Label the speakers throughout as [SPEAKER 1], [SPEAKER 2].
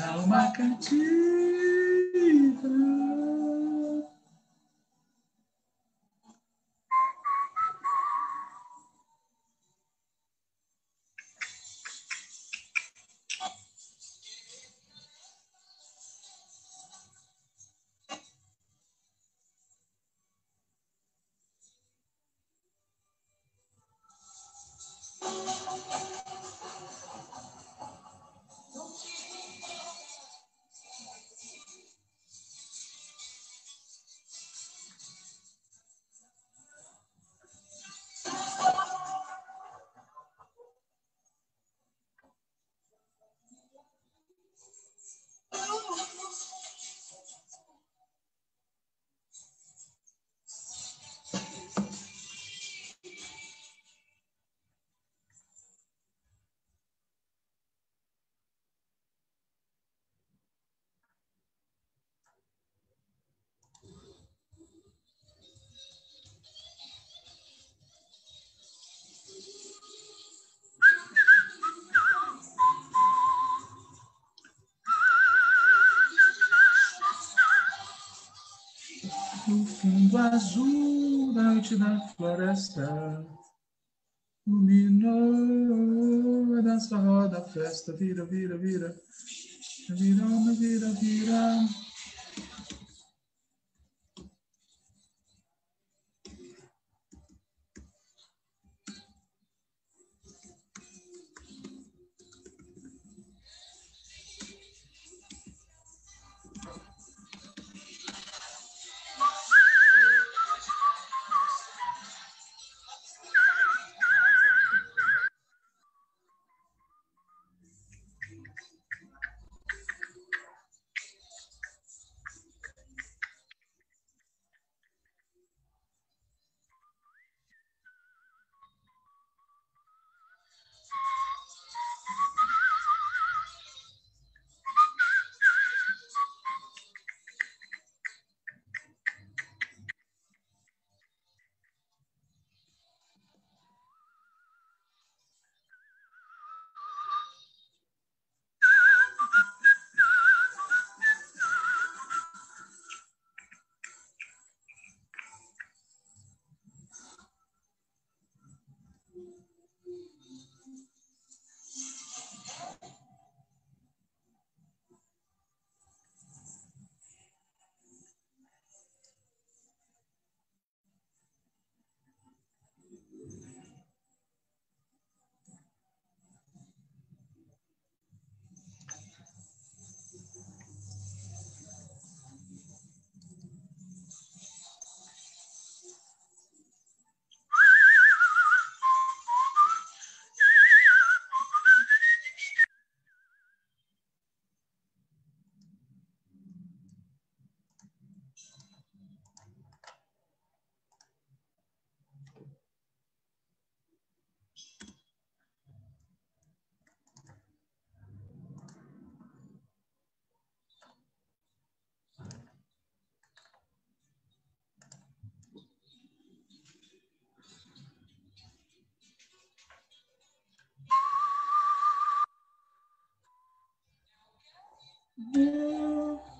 [SPEAKER 1] alma cativa. No fundo azul da noite da floresta, iluminou a dança, roda, a festa, vira, vira, vira, vira, vira, vira.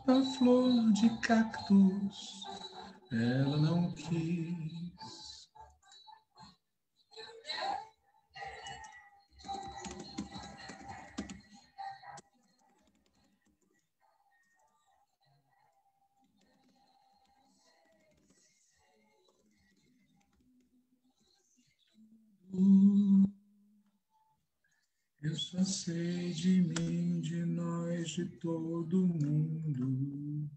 [SPEAKER 1] A flor de cactus, ela não quis. Eu só sei de mim, de nós, de todo mundo.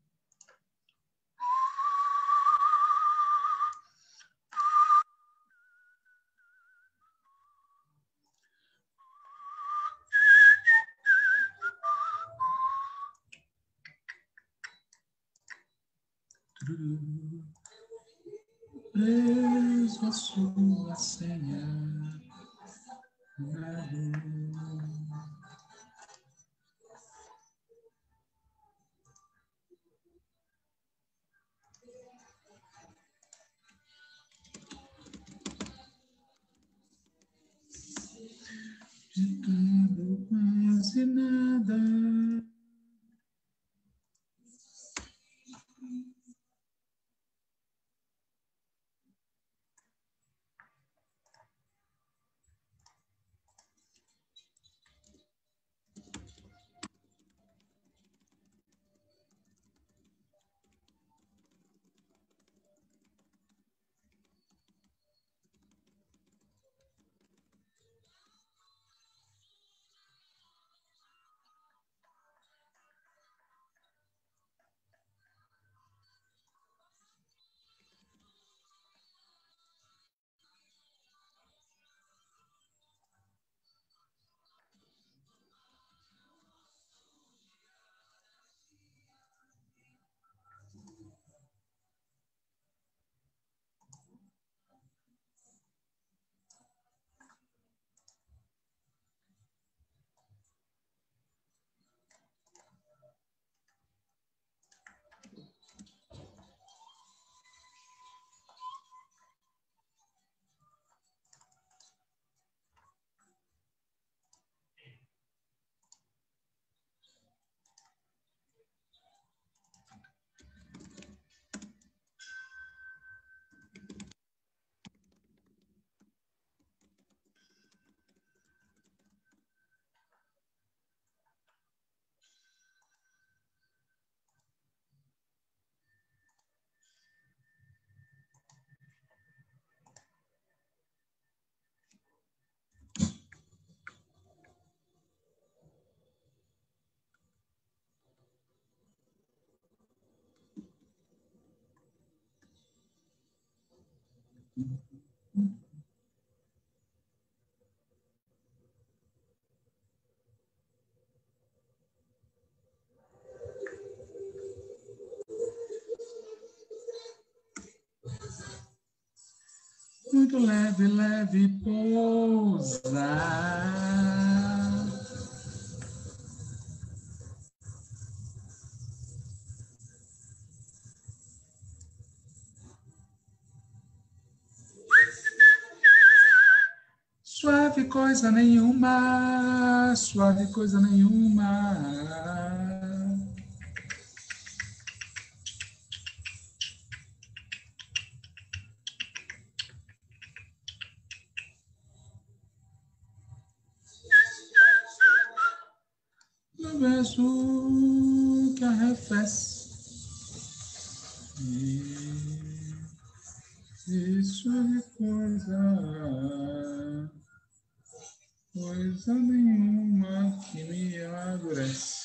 [SPEAKER 1] Preso a sua senha. De tudo, quase nada. Muito leve, leve pousa. Suave coisa nenhuma, suave coisa nenhuma. No beijo que arrefece. Isso é coisa nenhuma que me amadurece.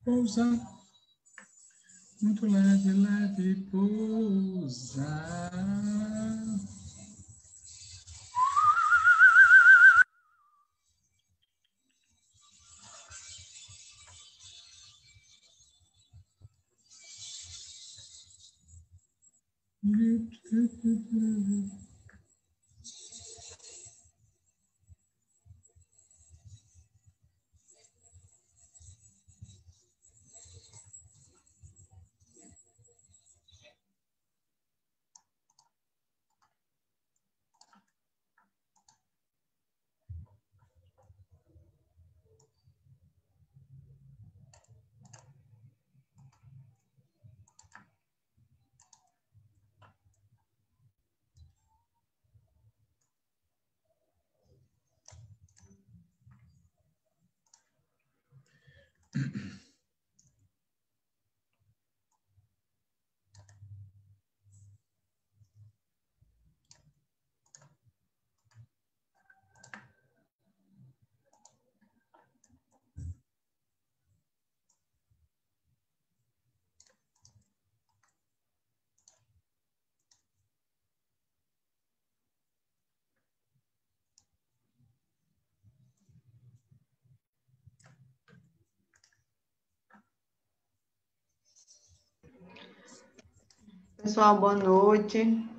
[SPEAKER 1] Pousa, muito leve, leve, pousa.
[SPEAKER 2] Pessoal, boa noite.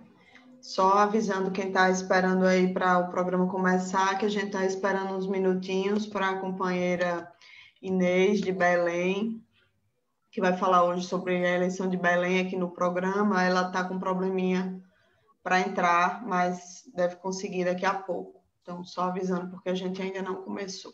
[SPEAKER 2] Só avisando quem está esperando aí para o programa começar, que a gente está esperando uns minutinhos para a companheira Inês, de Belém, que vai falar hoje sobre a eleição de Belém aqui no programa. Ela está com um probleminha para entrar, mas deve conseguir daqui a pouco. Então, só avisando, porque a gente ainda não começou.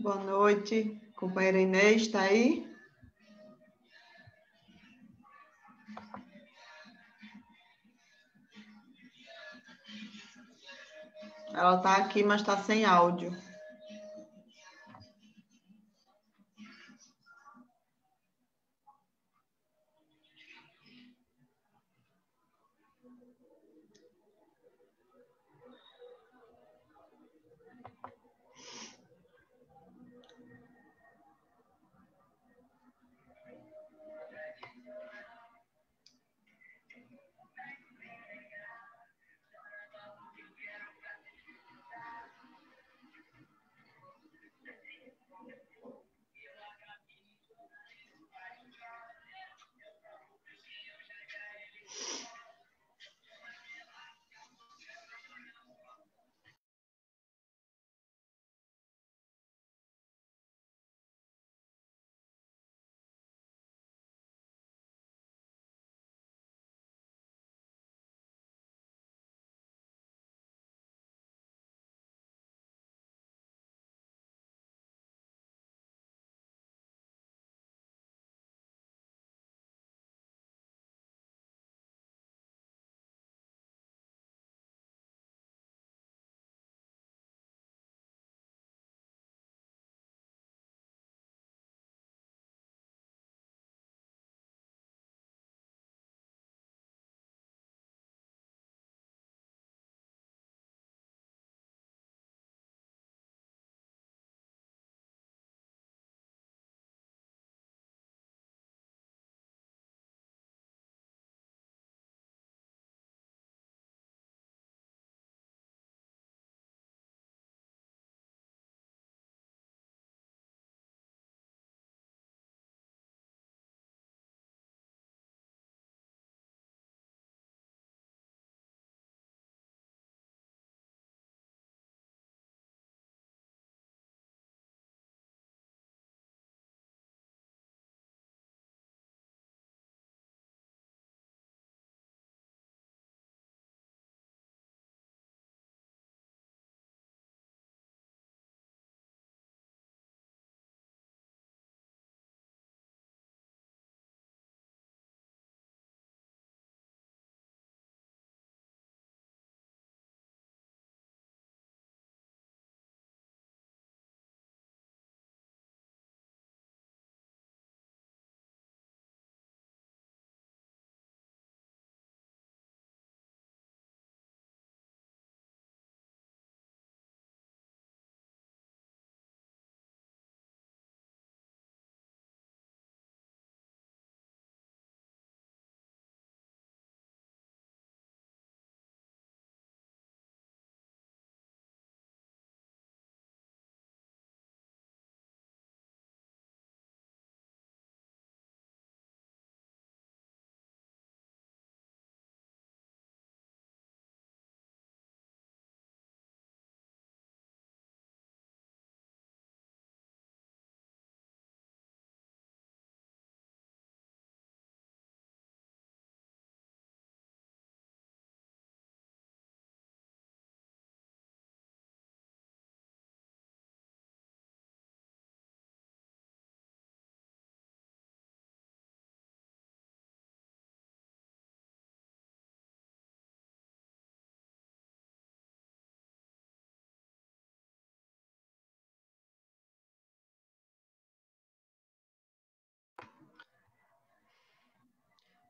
[SPEAKER 2] Boa noite. Companheira Inês, está aí? Ela está aqui, mas está sem áudio.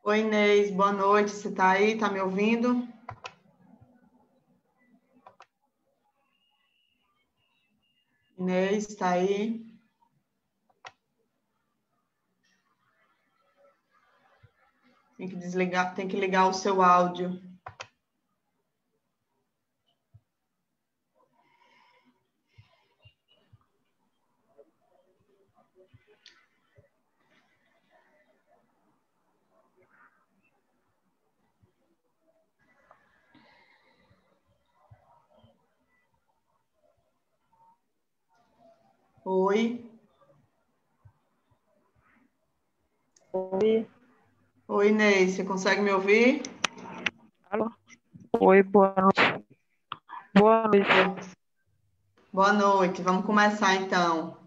[SPEAKER 2] Oi, Inês, boa noite. Você está aí? Está me ouvindo? Inês, está aí? Tem que desligar, tem que ligar o seu áudio. Oi.
[SPEAKER 3] Oi,
[SPEAKER 2] Oi, Inês, você consegue me ouvir?
[SPEAKER 3] alô? Oi, boa noite. Boa noite.
[SPEAKER 2] Boa noite. Vamos começar então.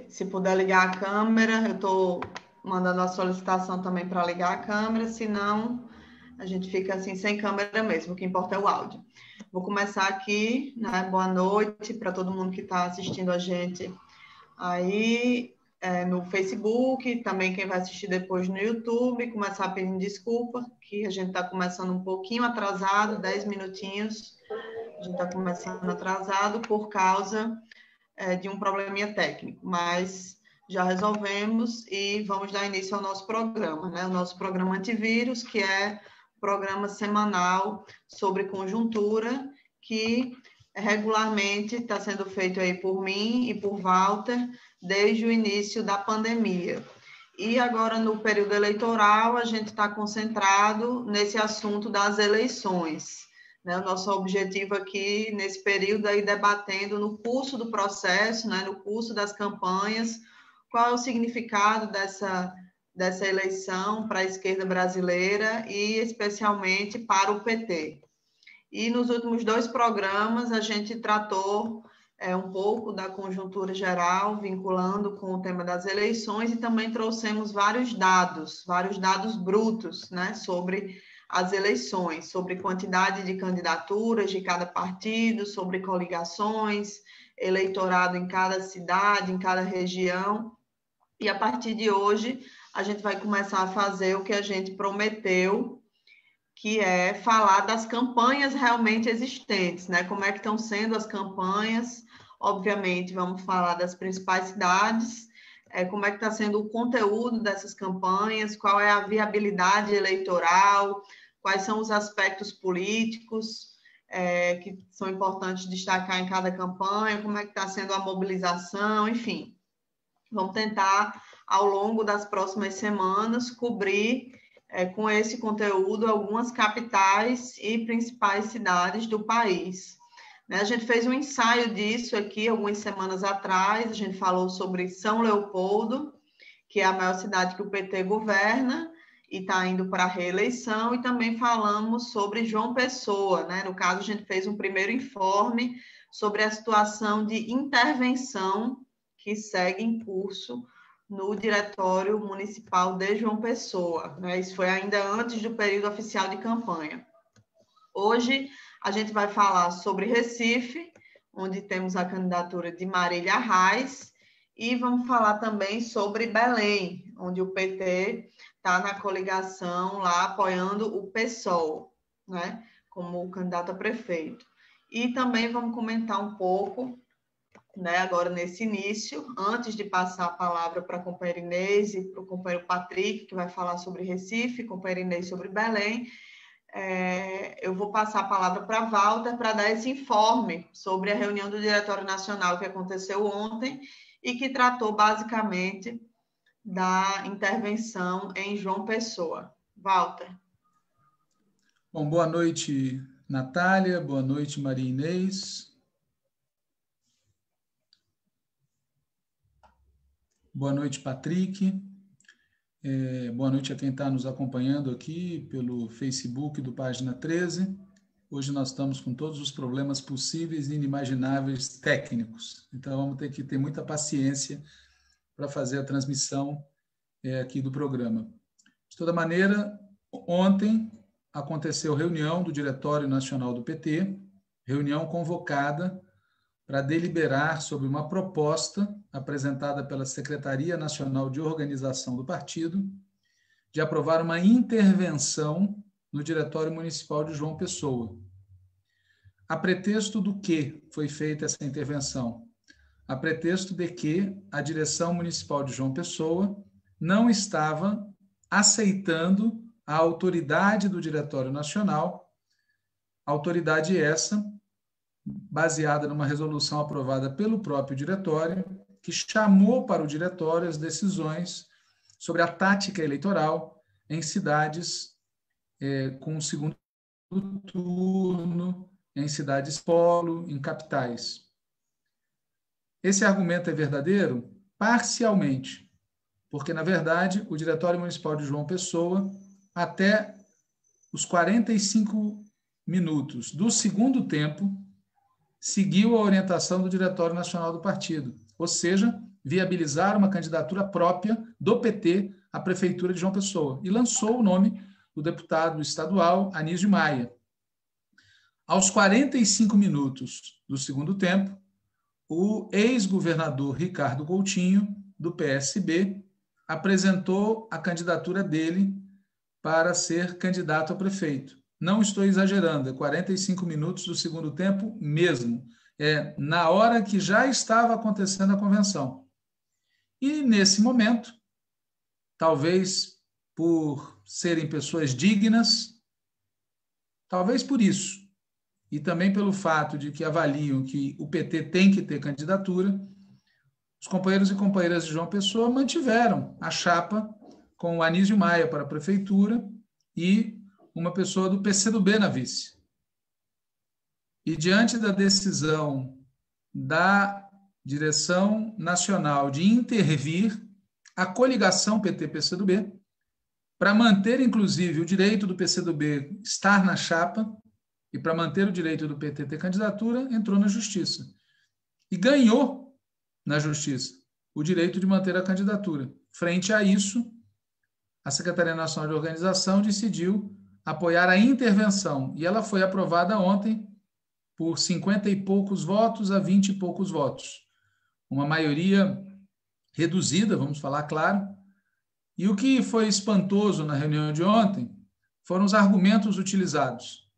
[SPEAKER 2] Se puder ligar a câmera, eu estou mandando a solicitação também para ligar a câmera, senão a gente fica assim sem câmera mesmo, o que importa é o áudio. Vou começar aqui, né? Boa noite para todo mundo que está assistindo a gente aí no Facebook, também quem vai assistir depois no YouTube, começar pedindo desculpa, que a gente está começando um pouquinho atrasado, 10 minutinhos, a gente está começando atrasado por causa de um probleminha técnico, mas já resolvemos e vamos dar início ao nosso programa, né? O nosso programa antivírus, que é um programa semanal sobre conjuntura, que regularmente está sendo feito aí por mim e por Walter desde o início da pandemia. E agora, no período eleitoral, a gente está concentrado nesse assunto das eleições. Né? O nosso objetivo aqui, nesse período, aí debatendo no curso do processo, né? No curso das campanhas, qual é o significado dessa eleição para a esquerda brasileira e, especialmente, para o PT. E nos últimos 2 programas, a gente tratou um pouco da conjuntura geral, vinculando com o tema das eleições, e também trouxemos vários dados brutos, né, sobre as eleições, sobre quantidade de candidaturas de cada partido, sobre coligações, eleitorado em cada cidade, em cada região. E a partir de hoje, a gente vai começar a fazer o que a gente prometeu, que é falar das campanhas realmente existentes, né? Como é que estão sendo as campanhas. Obviamente, vamos falar das principais cidades, como é que está sendo o conteúdo dessas campanhas, qual é a viabilidade eleitoral, quais são os aspectos políticos que são importantes destacar em cada campanha, como é que está sendo a mobilização, enfim. Vamos tentar, ao longo das próximas semanas, cobrir com esse conteúdo algumas capitais e principais cidades do país. A gente fez um ensaio disso aqui algumas semanas atrás, a gente falou sobre São Leopoldo, que é a maior cidade que o PT governa e está indo para a reeleição, e também falamos sobre João Pessoa, né? No caso, a gente fez um primeiro informe sobre a situação de intervenção que segue em curso no Diretório Municipal de João Pessoa, né? Isso foi ainda antes do período oficial de campanha. Hoje, a gente vai falar sobre Recife, onde temos a candidatura de Marília Reis, e vamos falar também sobre Belém, onde o PT está na coligação lá apoiando o PSOL, né, como candidato a prefeito. E também vamos comentar um pouco, né, agora nesse início, antes de passar a palavra para a companheira Inês e para o companheiro Patrick, que vai falar sobre Recife, companheira Inês sobre Belém, eu vou passar a palavra para a Walter para dar esse informe sobre a reunião do Diretório Nacional que aconteceu ontem e que tratou basicamente da intervenção em João Pessoa. Walter.
[SPEAKER 1] Bom, boa noite, Natália, boa noite, Maria Inês. Boa noite, Patrick. Boa noite a quem está nos acompanhando aqui pelo Facebook do Página 13. Hoje nós estamos com todos os problemas possíveis e inimagináveis técnicos. Então, vamos ter que ter muita paciência para fazer a transmissão aqui do programa. De toda maneira, ontem aconteceu reunião do Diretório Nacional do PT, reunião convocada para deliberar sobre uma proposta apresentada pela Secretaria Nacional de Organização do partido de aprovar uma intervenção no Diretório Municipal de João Pessoa. A pretexto do que foi feita essa intervenção? A pretexto de que a direção municipal de João Pessoa não estava aceitando a autoridade do Diretório Nacional, autoridade essa baseada numa resolução aprovada pelo próprio diretório, que chamou para o diretório as decisões sobre a tática eleitoral em cidades com o segundo turno, em cidades polo, em capitais. Esse argumento é verdadeiro? Parcialmente, porque, na verdade, o Diretório Municipal de João Pessoa, até os 45 minutos do segundo tempo, seguiu a orientação do Diretório Nacional do partido, ou seja, viabilizar uma candidatura própria do PT à Prefeitura de João Pessoa, e lançou o nome do deputado estadual Anísio Maia. Aos 45 minutos do segundo tempo, o ex-governador Ricardo Coutinho, do PSB, apresentou a candidatura dele para ser candidato a prefeito. Não estou exagerando, é 45 minutos do segundo tempo mesmo. É na hora que já estava acontecendo a convenção. E, nesse momento, talvez por serem pessoas dignas, talvez por isso, e também pelo fato de que avaliam que o PT tem que ter candidatura, os companheiros e companheiras de João Pessoa mantiveram a chapa com o Anísio Maia para a prefeitura e uma pessoa do PCdoB na vice. E diante da decisão da direção nacional de intervir, a coligação PT-PCdoB, para manter, inclusive, o direito do PCdoB estar na chapa e para manter o direito do PT ter candidatura, entrou na justiça. E ganhou na justiça o direito de manter a candidatura. Frente a isso, a Secretaria Nacional de Organização decidiu apoiar a intervenção, e ela foi aprovada ontem por 50 e poucos votos a 20 e poucos votos. Uma maioria reduzida, vamos falar claro. E o que foi espantoso na reunião de ontem foram os argumentos utilizados,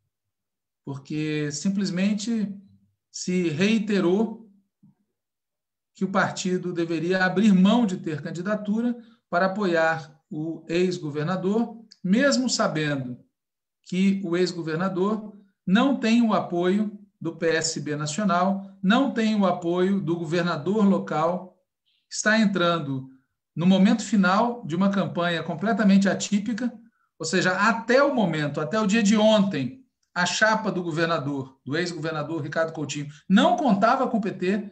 [SPEAKER 1] porque simplesmente se reiterou que o partido deveria abrir mão de ter candidatura para apoiar o ex-governador, mesmo sabendo que o ex-governador não tem o apoio do PSB nacional, não tem o apoio do governador local, está entrando no momento final de uma campanha completamente atípica, ou seja, até o momento, até o dia de ontem, a chapa do governador, do ex-governador Ricardo Coutinho, não contava com o PT,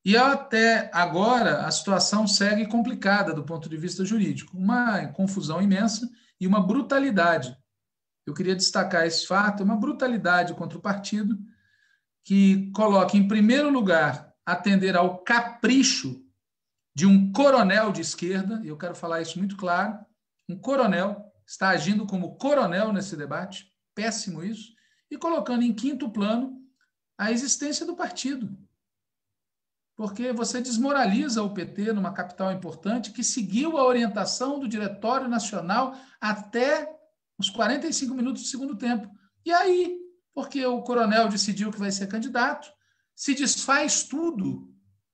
[SPEAKER 1] e até agora a situação segue complicada do ponto de vista jurídico, uma confusão imensa e uma brutalidade. Eu queria destacar esse fato, uma brutalidade contra o partido que coloca em primeiro lugar atender ao capricho de um coronel de esquerda, e eu quero falar isso muito claro, um coronel está agindo como coronel nesse debate, péssimo isso, e colocando em quinto plano a existência do partido. Porque você desmoraliza o PT numa capital importante que seguiu a orientação do Diretório Nacional até os 45 minutos do segundo tempo. E aí, porque o coronel decidiu que vai ser candidato, se desfaz tudo.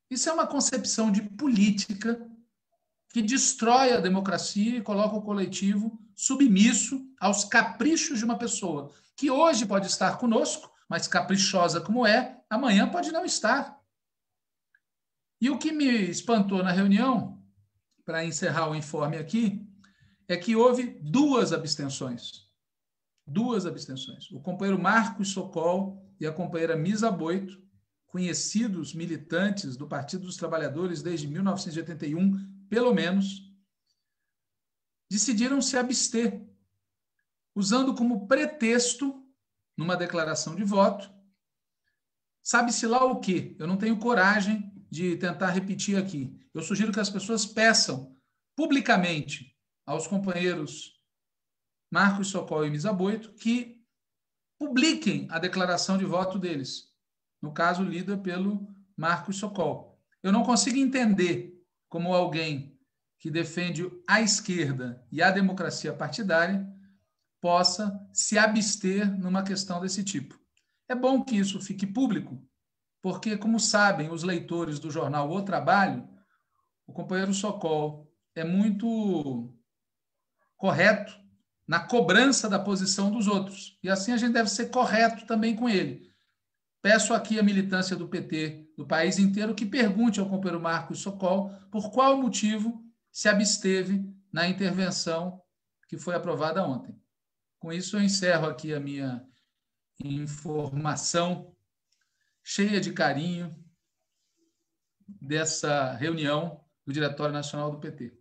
[SPEAKER 1] Isso é uma concepção de política que destrói a democracia e coloca o coletivo submisso aos caprichos de uma pessoa que hoje pode estar conosco, mas caprichosa como é, amanhã pode não estar. E o que me espantou na reunião, para encerrar o informe aqui, é que houve duas abstenções. Duas abstenções. O companheiro Marcos Sokol e a companheira Misa Boito, conhecidos militantes do Partido dos Trabalhadores desde 1981, pelo menos, decidiram se abster, usando como pretexto, numa declaração de voto, sabe-se lá o quê? Eu não tenho coragem de tentar repetir aqui. Eu sugiro que as pessoas peçam publicamente aos companheiros Marcos Sokol e Misa Boito que publiquem a declaração de voto deles, no caso lida pelo Marcos Sokol. Eu não consigo entender como alguém que defende a esquerda e a democracia partidária possa se abster numa questão desse tipo. É bom que isso fique público, porque, como sabem os leitores do jornal O Trabalho, o companheiro Sokol é muito correto na cobrança da posição dos outros. E assim a gente deve ser correto também com ele. Peço aqui a militância do PT do país inteiro que pergunte ao companheiro Marcos Sokol por qual motivo se absteve na intervenção que foi aprovada ontem. Com isso, eu encerro aqui a minha informação cheia de carinho dessa reunião do Diretório Nacional do PT.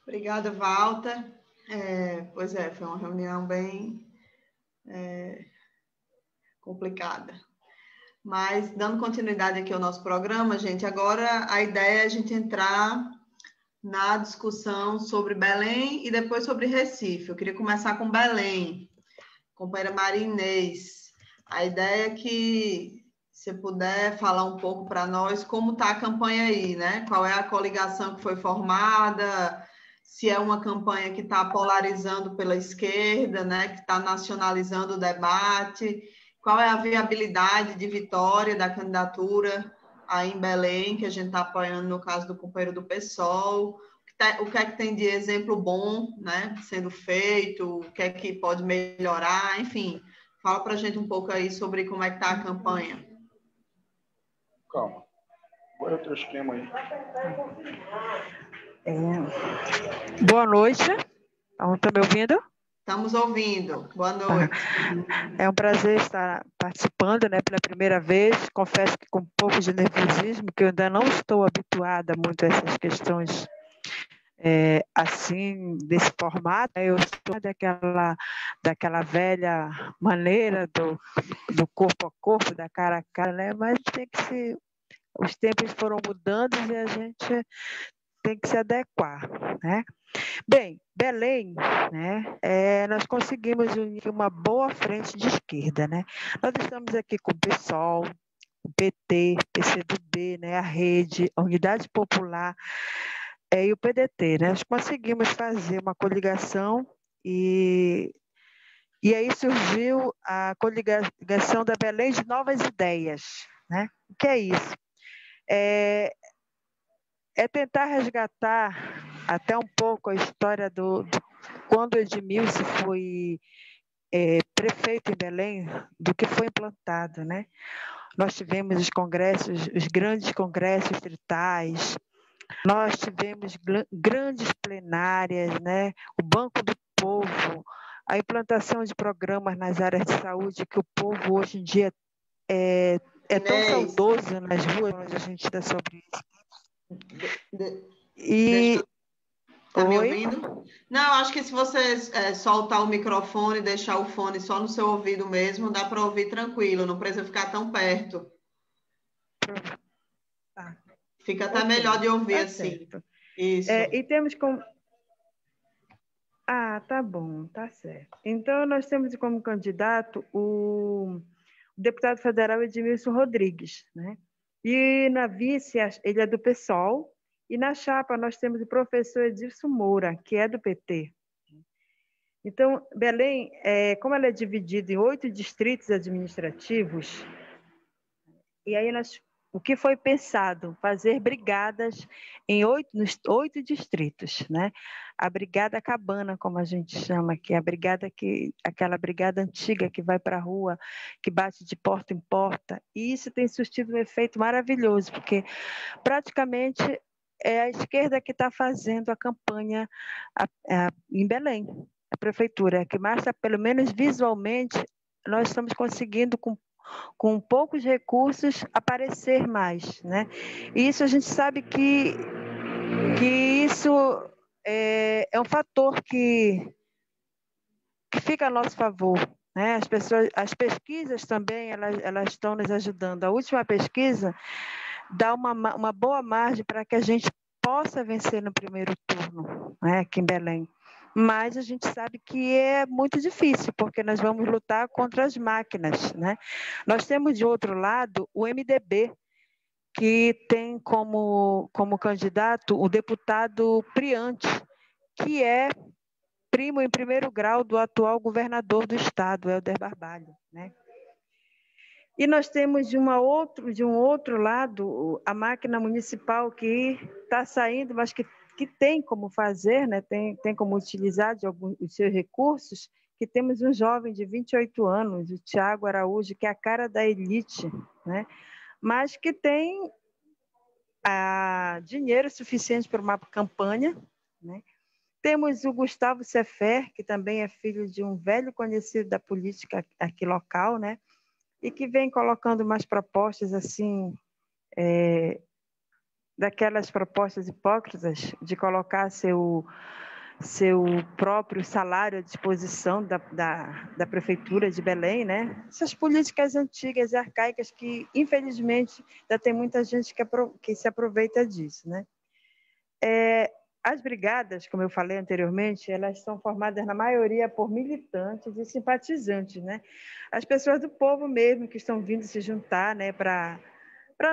[SPEAKER 2] Obrigada, Walter. Pois é, foi uma reunião complicada. Mas, dando continuidade aqui ao nosso programa, gente, agora a ideia é a gente entrar na discussão sobre Belém e depois sobre Recife. Eu queria começar com Belém, companheira Maria Inês. A ideia é que você puder falar um pouco para nós como está a campanha aí, né? Qual é a coligação que foi formada, se é uma campanha que está polarizando pela esquerda, né? Que está nacionalizando o debate, qual é a viabilidade de vitória da candidatura aí em Belém, que a gente está apoiando no caso do companheiro do PSOL, o que é que tem de exemplo bom, né, sendo feito, o que é que pode melhorar, enfim, fala para a gente um pouco aí sobre como é que está a campanha.
[SPEAKER 4] Calma, bora outro esquema aí.
[SPEAKER 3] Boa noite, estão me ouvindo?
[SPEAKER 2] Estamos ouvindo, boa noite.
[SPEAKER 3] É um prazer estar participando, né, pela primeira vez. Confesso que com um pouco de nervosismo, que eu ainda não estou habituada muito a essas questões assim, desse formato. Eu sou daquela velha maneira do corpo a corpo, da cara a cara, né? Mas tem que se, os tempos foram mudando e a gente tem que se adequar, né? Bem, Belém, né, nós conseguimos unir uma boa frente de esquerda, né? Nós estamos aqui com o PSOL, o PT, PCdoB, né, a Rede, a Unidade Popular e o PDT, né? Nós conseguimos fazer uma coligação e aí surgiu a coligação da Belém de Novas Ideias, né? O que é isso? É tentar resgatar até um pouco a história do quando Edmilson foi prefeito em Belém, do que foi implantado, né? Nós tivemos os congressos, os grandes congressos distritais, nós tivemos grandes plenárias, né? O Banco do Povo, a implantação de programas nas áreas de saúde, que o povo hoje em dia é tão saudoso nas ruas, onde a gente está sobre isso.
[SPEAKER 2] Está me ouvindo? Não, acho que se você soltar o microfone e deixar o fone só no seu ouvido mesmo, dá para ouvir tranquilo, não precisa ficar tão perto.
[SPEAKER 3] Tá.
[SPEAKER 2] Fica até melhor de ouvir assim.
[SPEAKER 3] Certo.
[SPEAKER 2] Isso.
[SPEAKER 3] E temos como... tá bom, tá certo. Então, nós temos como candidato o deputado federal Edmilson Rodrigues, né? E na vice, ele é do PSOL, e na chapa nós temos o professor Edilson Moura, que é do PT. Então, Belém, como ela é dividida em 8 distritos administrativos, e aí o que foi pensado? Fazer brigadas nos 8 distritos, né? A Brigada Cabana, como a gente chama, que é aquela brigada antiga que vai para a rua, que bate de porta em porta. E isso tem surtido um efeito maravilhoso, porque praticamente é a esquerda que está fazendo a campanha em Belém, a prefeitura, que mais, pelo menos visualmente, nós estamos conseguindo, com poucos recursos, aparecer mais, né? E isso a gente sabe que isso é um fator que fica a nosso favor, né? As pesquisas também, elas estão nos ajudando. A última pesquisa dá uma boa margem para que a gente possa vencer no primeiro turno, né, aqui em Belém. Mas a gente sabe que é muito difícil, porque nós vamos lutar contra as máquinas, né? Nós temos, de outro lado, o MDB, que tem como candidato o deputado Priante, que é primo em primeiro grau do atual governador do estado, Helder Barbalho, né? E nós temos de um outro lado a máquina municipal que está saindo, mas que tem como fazer, né? tem como utilizar de alguns os seus recursos, que temos um jovem de 28 anos, o Tiago Araújo, que é a cara da elite, né? Mas que tem dinheiro suficiente para uma campanha, né? Temos o Gustavo Sefer, que também é filho de um velho conhecido da política aqui local, né? E que vem colocando umas propostas assim, daquelas propostas hipócritas de colocar seu seu próprio salário à disposição da Prefeitura de Belém, né? Essas políticas antigas e arcaicas que, infelizmente, ainda tem muita gente que se aproveita disso, né? As brigadas, como eu falei anteriormente, elas são formadas na maioria por militantes e simpatizantes, né? As pessoas do povo mesmo que estão vindo se juntar, né, para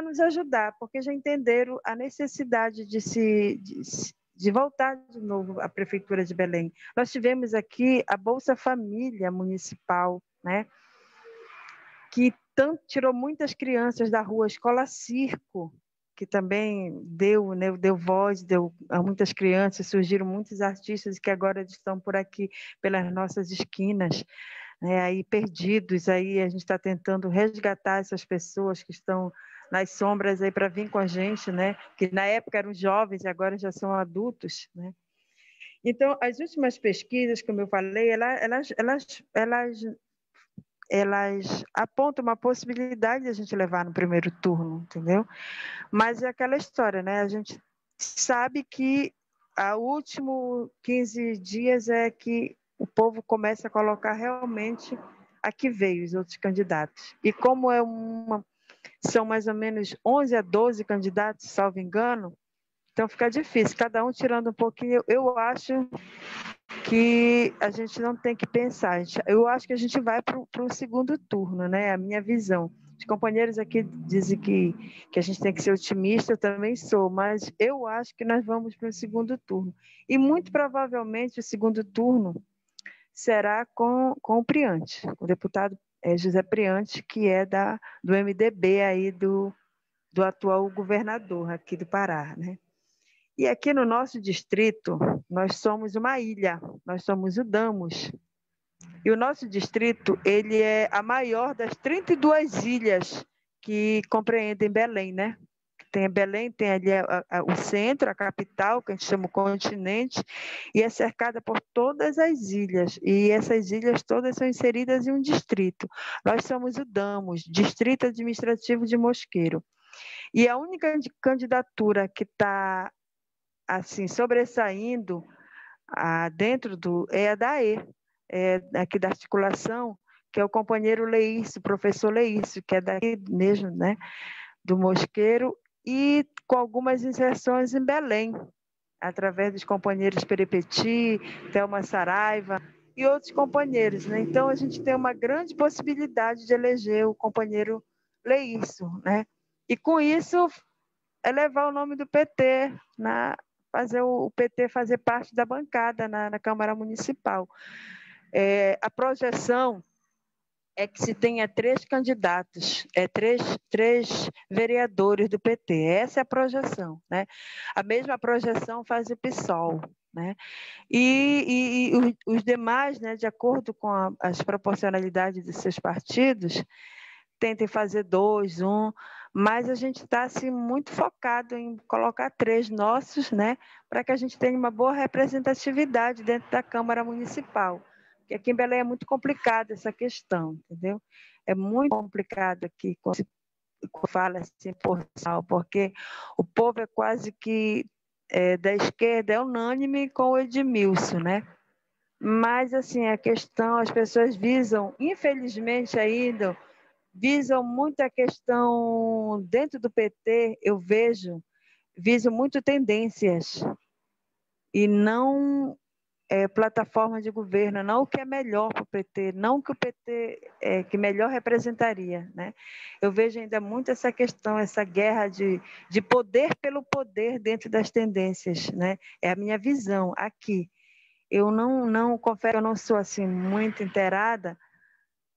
[SPEAKER 3] nos ajudar, porque já entenderam a necessidade de voltar de novo à Prefeitura de Belém. Nós tivemos aqui a Bolsa Família Municipal, né, que tirou muitas crianças da rua, Escola Circo, que também deu, né, deu voz, deu a muitas crianças, surgiram muitos artistas que agora estão por aqui, pelas nossas esquinas, né, aí perdidos, aí a gente está tentando resgatar essas pessoas que estão nas sombras aí para vir com a gente, né, que na época eram jovens e agora já são adultos, né. Então, as últimas pesquisas, como eu falei, elas apontam uma possibilidade de a gente levar no primeiro turno, entendeu? Mas é aquela história, né? A gente sabe que a últimos 15 dias é que o povo começa a colocar realmente a que veio os outros candidatos. E como são mais ou menos 11 a 12 candidatos, salvo engano, então fica difícil, cada um tirando um pouquinho. Eu acho que a gente não tem que pensar. Eu acho que a gente vai para o segundo turno, né? A minha visão. Os companheiros aqui dizem que a gente tem que ser otimista, eu também sou, mas eu acho que nós vamos para o segundo turno. E muito provavelmente o segundo turno será com o Priante, o deputado José Priante, que é do MDB aí do atual governador aqui do Pará, né? E aqui no nosso distrito, nós somos uma ilha, nós somos o Damos. E o nosso distrito, ele é a maior das 32 ilhas que compreendem Belém, né? Tem Belém, tem ali o centro, a capital, que a gente chama o continente, e é cercada por todas as ilhas. E essas ilhas todas são inseridas em um distrito. Nós somos o Damos, Distrito Administrativo de Mosqueiro. E a única candidatura que está assim, sobressaindo dentro é a DAE, aqui da articulação, que é o companheiro Leício, professor Leício, que é daqui mesmo, né, do Mosqueiro, e com algumas inserções em Belém, através dos companheiros Perepeti, Thelma Saraiva e outros companheiros, né? Então, a gente tem uma grande possibilidade de eleger o companheiro Leício, né? E, com isso, elevar o nome do PT fazer o PT fazer parte da bancada na Câmara Municipal. A projeção é que se tenha 3 candidatos, três vereadores do PT. Essa é a projeção, né? A mesma projeção faz o PSOL, né? E os demais, né, de acordo com as proporcionalidades de seus partidos, tentem fazer 2, 1, mas a gente está assim, muito focado em colocar 3 nossos, né, para que a gente tenha uma boa representatividade dentro da Câmara Municipal. Porque aqui em Belém é muito complicada essa questão, entendeu? É muito complicado aqui, quando se fala assim, porque o povo é quase que da esquerda, é unânime com o Edmilson, né? Mas, assim, a questão, as pessoas visam, infelizmente ainda, visam muito a questão, dentro do PT, eu visam muito tendências e não plataforma de governo, não o que é melhor para o PT, não o que o PT que melhor representaria, né? Eu vejo ainda muito essa questão, essa guerra de poder pelo poder dentro das tendências, né? É a minha visão aqui. Eu não confesso, eu não sou assim muito inteirada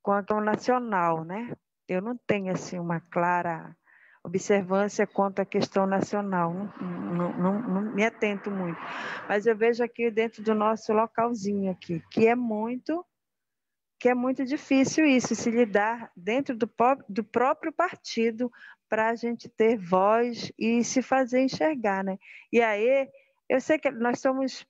[SPEAKER 3] com a questão nacional, né? Eu não tenho assim uma clara observância quanto à questão nacional, não me atento muito. Mas eu vejo aqui dentro do nosso localzinho aqui, que é muito difícil isso, se lidar dentro do próprio partido para a gente ter voz e se fazer enxergar, né? E aí, eu sei que nós somos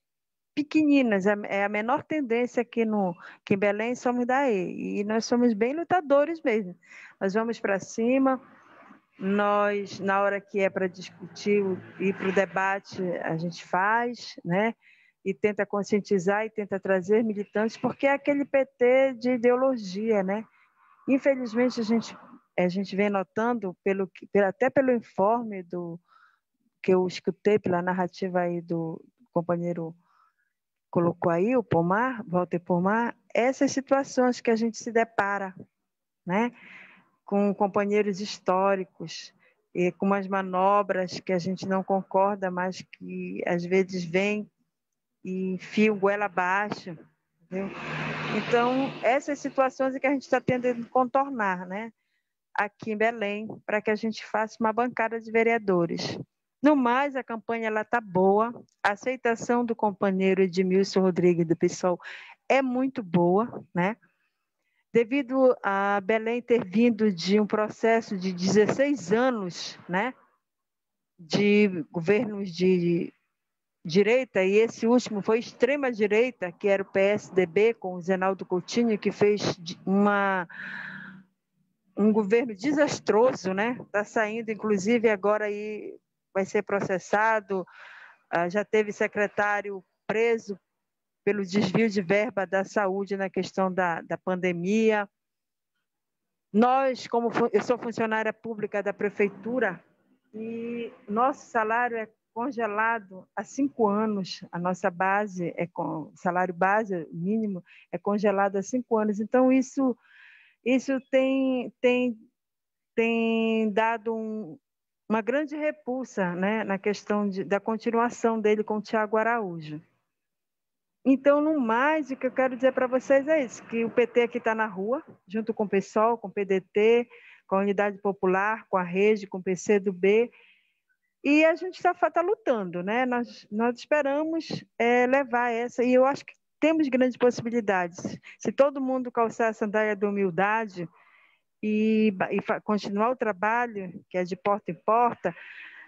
[SPEAKER 3] pequeninas, é a menor tendência aqui em Belém, somos daí, e nós somos bem lutadores mesmo. Nós vamos para cima, nós, na hora que é para discutir, ir para o debate, a gente faz, né? e tenta conscientizar e tenta trazer militantes, porque é aquele PT de ideologia, né? Infelizmente, a gente vem notando, até pelo informe que eu escutei, pela narrativa aí do companheiro colocou aí, o Pomar, Walter Pomar, essas situações que a gente se depara, né? Com companheiros históricos, e com umas manobras que a gente não concorda, mas que às vezes vem e enfia o goela abaixo, entendeu? Então, essas situações é que a gente está tentando contornar, né? Aqui em Belém, para que a gente faça uma bancada de vereadores. No mais, a campanha está boa, a aceitação do companheiro Edmilson Rodrigues do PSOL é muito boa, né? Devido a Belém ter vindo de um processo de 16 anos, né, de governos de direita, e esse último foi extrema-direita, que era o PSDB, com o Zenaldo Coutinho, que fez um governo desastroso, né? Está saindo, inclusive, agora aí vai ser processado, já teve secretário preso pelo desvio de verba da saúde na questão da pandemia. Nós, eu sou funcionária pública da prefeitura, e nosso salário é congelado há 5 anos, a nossa base, salário base mínimo, é congelado há 5 anos. Então, isso tem dado uma grande repulsa, né, na questão da continuação dele com o Tiago Araújo. Então, no mais, o que eu quero dizer para vocês é isso, que o PT aqui está na rua, junto com o PSOL, com o PDT, com a Unidade Popular, com a Rede, com o PCdoB, e a gente está lutando, né? Nós esperamos levar essa, e eu acho que temos grandes possibilidades. Se todo mundo calçar a sandália da humildade e continuar o trabalho, que é de porta em porta,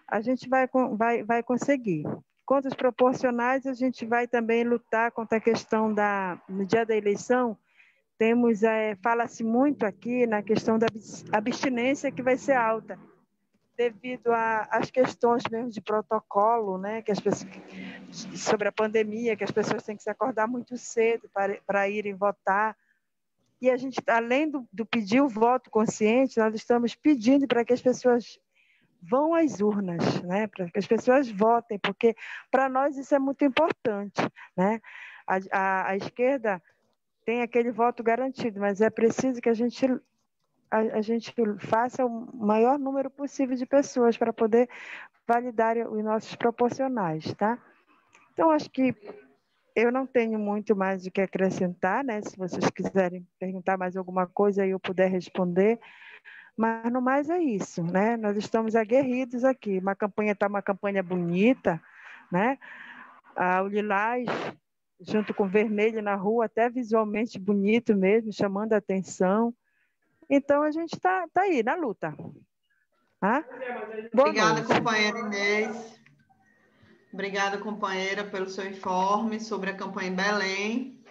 [SPEAKER 3] a gente vai conseguir. Contas proporcionais, a gente vai também lutar contra a questão no dia da eleição, fala-se muito aqui na questão da abstinência, que vai ser alta, devido às questões mesmo de protocolo, né, sobre a pandemia, que as pessoas têm que se acordar muito cedo para irem votar. E a gente, além do pedir o voto consciente, nós estamos pedindo para que as pessoas vão às urnas, né? Para que as pessoas votem, porque para nós isso é muito importante, né? A esquerda tem aquele voto garantido, mas é preciso que a gente faça o maior número possível de pessoas para poder validar os nossos proporcionais, tá? Então, acho que eu não tenho muito mais o que acrescentar, né? Se vocês quiserem perguntar mais alguma coisa, eu puder responder. Mas, no mais, é isso, né? Nós estamos aguerridos aqui. Uma campanha bonita, né? O lilás, junto com o vermelho na rua, até visualmente bonito mesmo, chamando a atenção. Então, a gente está aí, na luta. Tá?
[SPEAKER 2] Obrigada, companheira Inês. Obrigada, companheira, pelo seu informe sobre a campanha em Belém.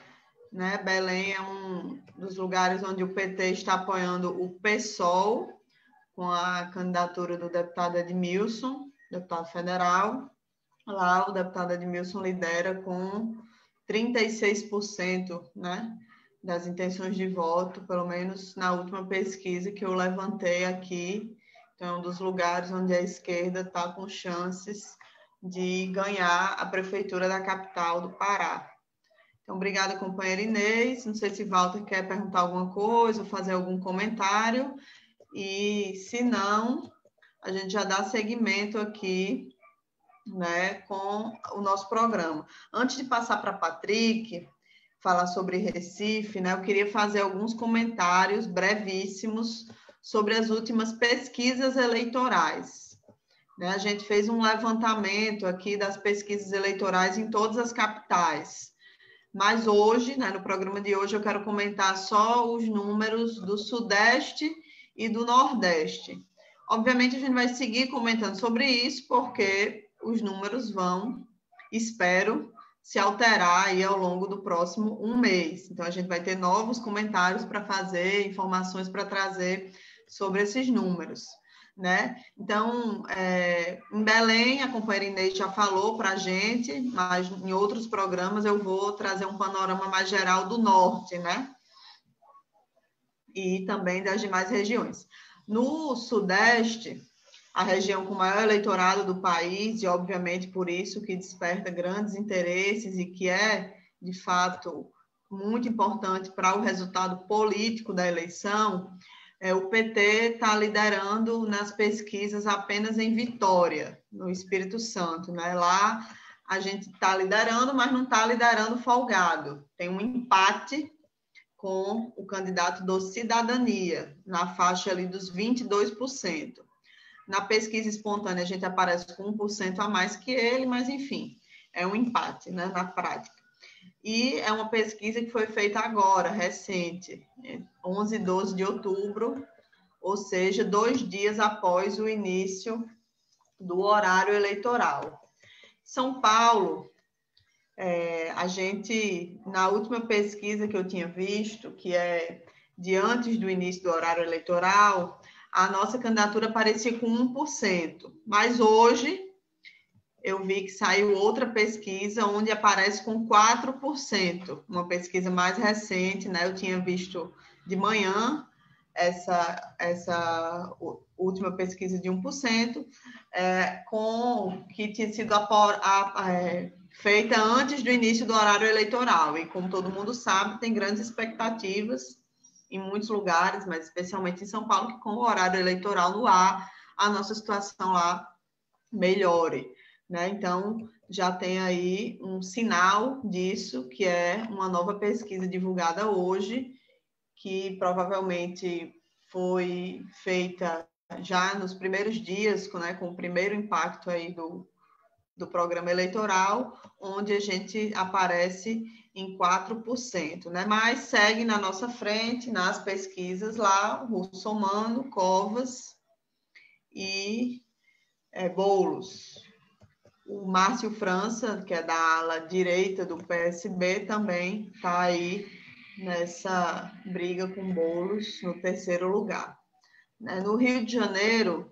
[SPEAKER 2] Né? Belém é um dos lugares onde o PT está apoiando o PSOL, com a candidatura do deputado Edmilson, deputado federal. Lá o deputado Edmilson lidera com 36%, né, das intenções de voto, pelo menos na última pesquisa que eu levantei aqui. Então, é um dos lugares onde a esquerda está com chances de ganhar a prefeitura da capital do Pará. Então, obrigada, companheira Inês. Não sei se Walter quer perguntar alguma coisa ou fazer algum comentário. E, se não, a gente já dá seguimento aqui, né, com o nosso programa. Antes de passar para a Patrick falar sobre Recife, né, eu queria fazer alguns comentários brevíssimos sobre as últimas pesquisas eleitorais. Né, a gente fez um levantamento aqui das pesquisas eleitorais em todas as capitais. Mas hoje, né, no programa de hoje, eu quero comentar só os números do Sudeste e do Nordeste. Obviamente, a gente vai seguir comentando sobre isso, porque os números vão, espero, se alterar aí ao longo do próximo mês. Então, a gente vai ter novos comentários para fazer, informações para trazer sobre esses números. né? Então, em Belém, a companheira Inês já falou para a gente, mas em outros programas eu vou trazer um panorama mais geral do norte, né? E também das demais regiões. No Sudeste, a região com maior eleitorado do país, e obviamente por isso que desperta grandes interesses e que é, de fato, muito importante para o resultado político da eleição, o PT está liderando nas pesquisas apenas em Vitória, no Espírito Santo, né? Lá a gente está liderando, mas não está liderando folgado. Tem um empate com o candidato do Cidadania, na faixa ali dos 22%. Na pesquisa espontânea, a gente aparece com 1% a mais que ele, mas, enfim, é um empate, né, na prática. E é uma pesquisa que foi feita agora, recente, 11 e 12 de outubro, ou seja, 2 dias após o início do horário eleitoral. São Paulo, a gente, na última pesquisa que eu tinha visto, que é de antes do início do horário eleitoral, a nossa candidatura aparecia com 1%, mas hoje eu vi que saiu outra pesquisa onde aparece com 4%, uma pesquisa mais recente, né? Eu tinha visto de manhã essa última pesquisa de 1%, que tinha sido feita antes do início do horário eleitoral. E, como todo mundo sabe, tem grandes expectativas em muitos lugares, mas especialmente em São Paulo, que com o horário eleitoral no ar, a nossa situação lá melhore, né? Então, já tem aí um sinal disso, que é uma nova pesquisa divulgada hoje, que provavelmente foi feita já nos primeiros dias, né, com o primeiro impacto aí do programa eleitoral, onde a gente aparece em 4%, né? Mas segue na nossa frente, nas pesquisas lá, Russomano, Covas e Boulos. O Márcio França, que é da ala direita do PSB, também está aí nessa briga com Boulos no terceiro lugar. No Rio de Janeiro,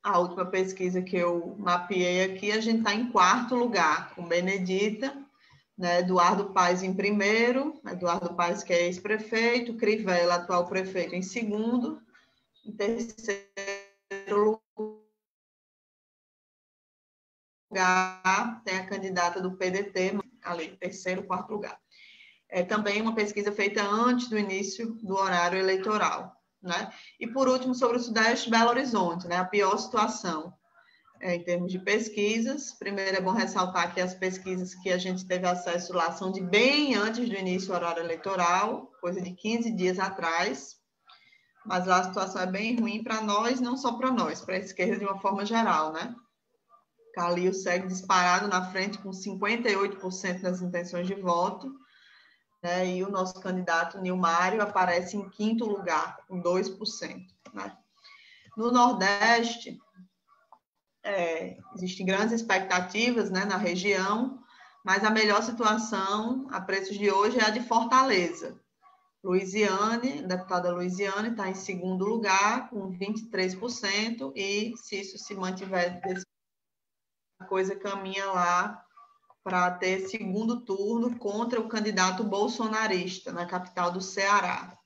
[SPEAKER 2] a última pesquisa que eu mapeei aqui, a gente está em quarto lugar, com Benedita, né, Eduardo Paes em primeiro, Eduardo Paes, que é ex-prefeito, Crivella, atual prefeito, em segundo, em terceiro lugar, tem a candidata do PDT, ali, terceiro, quarto lugar. É também uma pesquisa feita antes do início do horário eleitoral, né? E, por último, sobre o Sudeste, Belo Horizonte, né? A pior situação em termos de pesquisas. Primeiro, é bom ressaltar que as pesquisas que a gente teve acesso lá são de bem antes do início do horário eleitoral, coisa de 15 dias atrás, mas lá a situação é bem ruim para nós, não só para nós, para a esquerda de uma forma geral, né? Calil segue disparado na frente com 58% das intenções de voto, né? E o nosso candidato Nilmário aparece em quinto lugar, com 2%. Né? No Nordeste, existem grandes expectativas, né, na região, mas a melhor situação, a preços de hoje, é a de Fortaleza. Luiziane, a deputada Luiziane, está em segundo lugar, com 23%, e se isso se mantiver, a coisa caminha lá para ter segundo turno contra o candidato bolsonarista, na capital do Ceará.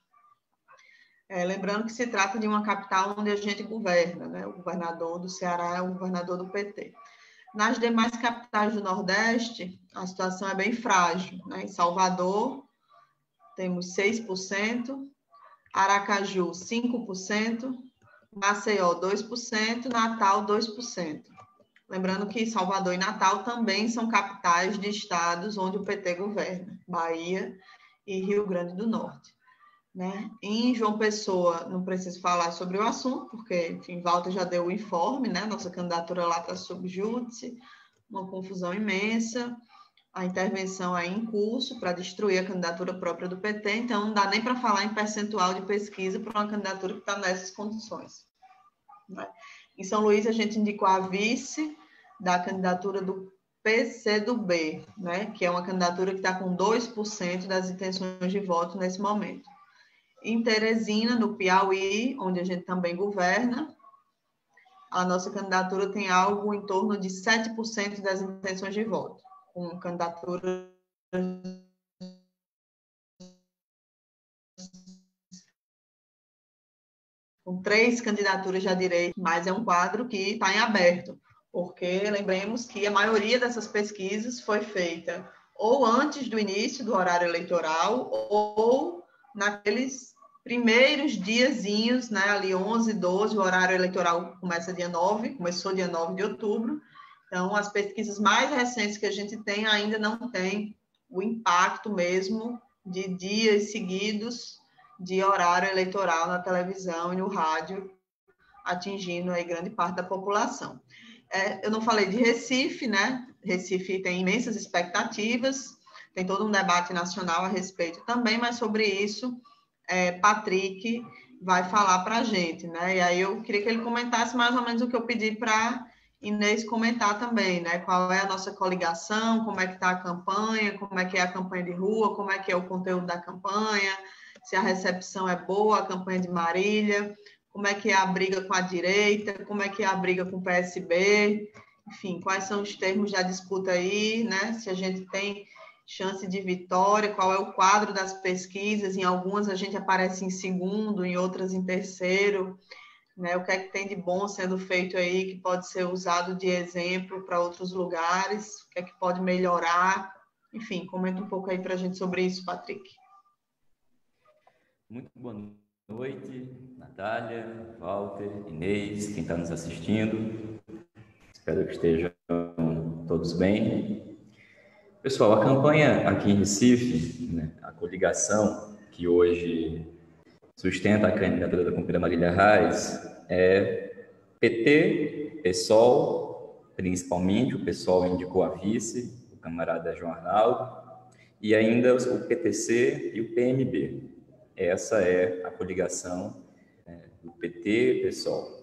[SPEAKER 2] Lembrando que se trata de uma capital onde a gente governa, né? O governador do Ceará é o governador do PT. Nas demais capitais do Nordeste, a situação é bem frágil, né? Em Salvador, temos 6%, Aracaju, 5%, Maceió, 2%, Natal, 2%. Lembrando que Salvador e Natal também são capitais de estados onde o PT governa, Bahia e Rio Grande do Norte. Né? Em João Pessoa, não preciso falar sobre o assunto, porque, enfim, Walter já deu o informe, né? Nossa candidatura lá está sob júdice, uma confusão imensa, a intervenção aí em curso para destruir a candidatura própria do PT, então não dá nem para falar em percentual de pesquisa para uma candidatura que está nessas condições. Né? Em São Luís, a gente indicou a vice da candidatura do PCdoB, né? Que é uma candidatura que está com 2% das intenções de voto nesse momento. Em Teresina, no Piauí, onde a gente também governa, a nossa candidatura tem algo em torno de 7% das intenções de voto, com candidatura com 3 candidaturas já direito, mas é um quadro que está em aberto, porque lembremos que a maioria dessas pesquisas foi feita ou antes do início do horário eleitoral ou naqueles primeiros diazinhos, né, ali 11, 12, o horário eleitoral começou dia 9 de outubro, então as pesquisas mais recentes que a gente tem ainda não tem o impacto mesmo de dias seguidos de horário eleitoral na televisão e no rádio, atingindo aí grande parte da população. Eu não falei de Recife, né? Recife tem imensas expectativas, tem todo um debate nacional a respeito também, mas sobre isso, Patrick vai falar para a gente, né? E aí eu queria que ele comentasse mais ou menos o que eu pedi para Inês comentar também, né? Qual é a nossa coligação, como é que está a campanha, como é que é a campanha de rua, como é que é o conteúdo da campanha, se a recepção é boa, a campanha de Marília, como é que é a briga com a direita, como é que é a briga com o PSB, enfim, quais são os termos da disputa aí, né? Se a gente tem chance de vitória, qual é o quadro das pesquisas, em algumas a gente aparece em segundo, em outras em terceiro, né? O que é que tem de bom sendo feito aí, que pode ser usado de exemplo para outros lugares, o que é que pode melhorar, enfim, comenta um pouco aí para a gente sobre isso, Patrick.
[SPEAKER 5] Muito boa noite, Natália, Walter, Inês, quem está nos assistindo. Espero que estejam todos bem. Pessoal, a campanha aqui em Recife, né, a coligação que hoje sustenta a candidatura da companheira Marília Reis é PT, PSOL, principalmente, o PSOL indicou a vice, o camarada João Arnaldo, e ainda o PTC e o PMB. Essa é a coligação do PT, PSOL.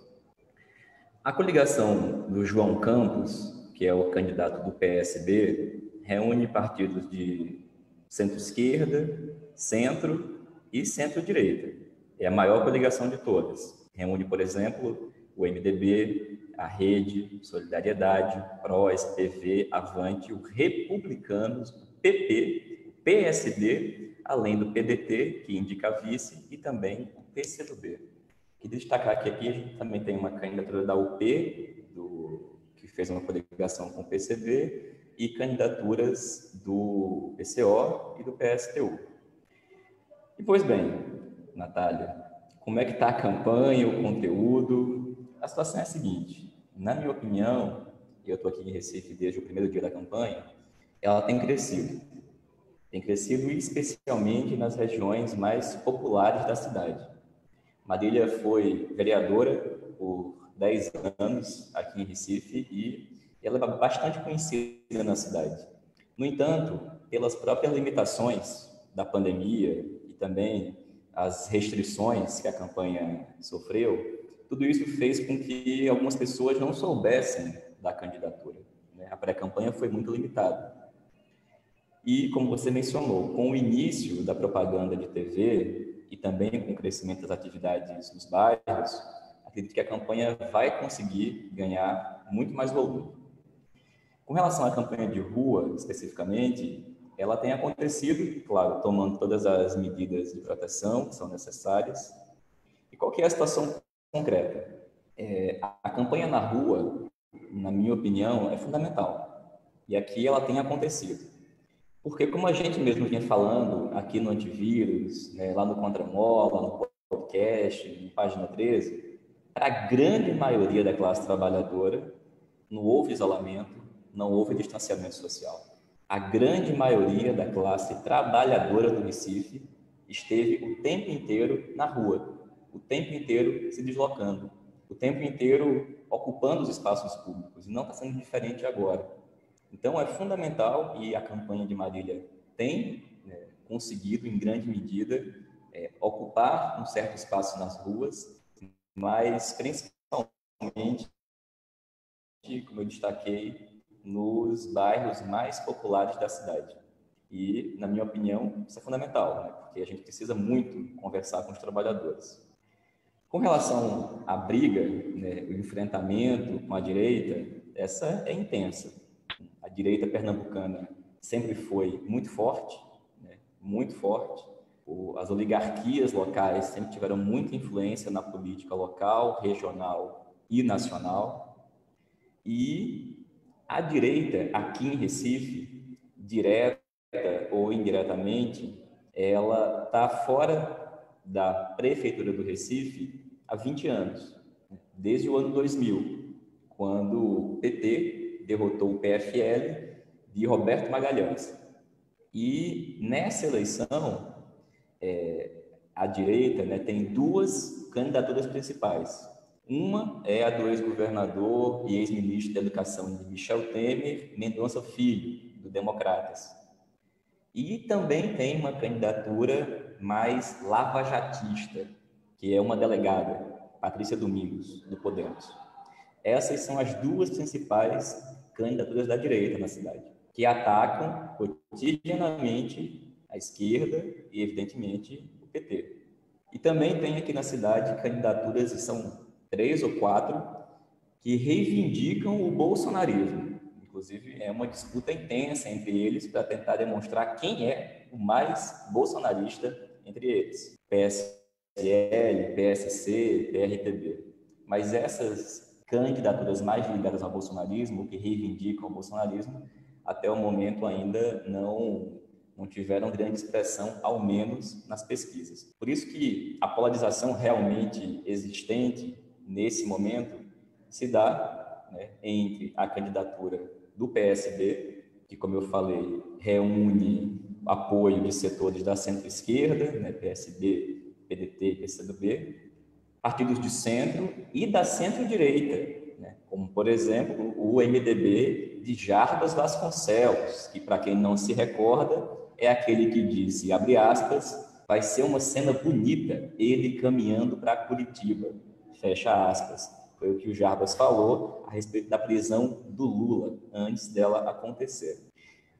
[SPEAKER 5] A coligação do João Campos, que é o candidato do PSB, reúne partidos de centro-esquerda, centro e centro-direita. É a maior coligação de todas. Reúne, por exemplo, o MDB, a Rede, Solidariedade, PROS, PV, Avante, o Republicanos, o PP, o PSD, além do PDT, que indica vice, e também o PCdoB. Queria destacar que aqui a gente também tem uma candidatura da UP, que fez uma coligação com o PCB, e candidaturas do PCO e do PSTU. E, pois bem, Natália, como é que está a campanha, o conteúdo? A situação é a seguinte, na minha opinião, e eu estou aqui em Recife desde o primeiro dia da campanha, ela tem crescido. Tem crescido especialmente nas regiões mais populares da cidade. Marília foi vereadora por 10 anos aqui em Recife e ela é bastante conhecida na cidade. No entanto, pelas próprias limitações da pandemia e também as restrições que a campanha sofreu, tudo isso fez com que algumas pessoas não soubessem da candidatura, né? A pré-campanha foi muito limitada. E, como você mencionou, com o início da propaganda de TV e também com o crescimento das atividades nos bairros, acredito que a campanha vai conseguir ganhar muito mais volume. Com relação à campanha de rua, especificamente, ela tem acontecido, claro, tomando todas as medidas de proteção que são necessárias. E qual que é a situação concreta? A campanha na rua, na minha opinião, é fundamental. E aqui ela tem acontecido. Porque, como a gente mesmo vinha falando aqui no Antivírus, né, lá no Contramola, no podcast, no Página 13, para a grande maioria da classe trabalhadora, não houve isolamento, não houve distanciamento social. A grande maioria da classe trabalhadora do Recife esteve o tempo inteiro na rua, o tempo inteiro se deslocando, o tempo inteiro ocupando os espaços públicos, e não está sendo diferente agora. Então, é fundamental, e a campanha de Marília tem conseguido, em grande medida, ocupar um certo espaço nas ruas, mas principalmente, como eu destaquei, nos bairros mais populares da cidade. E, na minha opinião, isso é fundamental, né? Porque a gente precisa muito conversar com os trabalhadores. Com relação à briga, né, o enfrentamento com a direita, essa é intensa. A direita pernambucana sempre foi muito forte, né, muito forte. As oligarquias locais sempre tiveram muita influência na política local, regional e nacional. E a direita, aqui em Recife, direta ou indiretamente, ela está fora da Prefeitura do Recife há 20 anos, desde o ano 2000, quando o PT derrotou o PFL de Roberto Magalhães. E nessa eleição, a direita, né, tem duas candidaturas principais. Uma é a do ex-governador e ex-ministro da Educação de Michel Temer, Mendonça Filho, do Democratas. E também tem uma candidatura mais lavajatista, que é uma delegada, Patrícia Domingos, do Podemos. Essas são as duas principais candidaturas da direita na cidade, que atacam cotidianamente a esquerda e, evidentemente, o PT. E também tem aqui na cidade candidaturas, e são 3 ou 4, que reivindicam o bolsonarismo. Inclusive, é uma disputa intensa entre eles para tentar demonstrar quem é o mais bolsonarista entre eles. PSL, PSC, PRTB. Mas essas candidaturas mais ligadas ao bolsonarismo, que reivindicam o bolsonarismo, até o momento ainda não tiveram grande expressão, ao menos nas pesquisas. Por isso que a polarização realmente existente nesse momento se dá, né, entre a candidatura do PSB, que, como eu falei, reúne apoio de setores da centro-esquerda, né, PSB, PDT e PCdoB, partidos de centro e da centro-direita, né, como, por exemplo, o MDB de Jarbas Vasconcelos, que, para quem não se recorda, é aquele que disse, abre aspas, vai ser uma cena bonita, ele caminhando para Curitiba, fecha aspas. Foi o que o Jarbas falou a respeito da prisão do Lula, antes dela acontecer.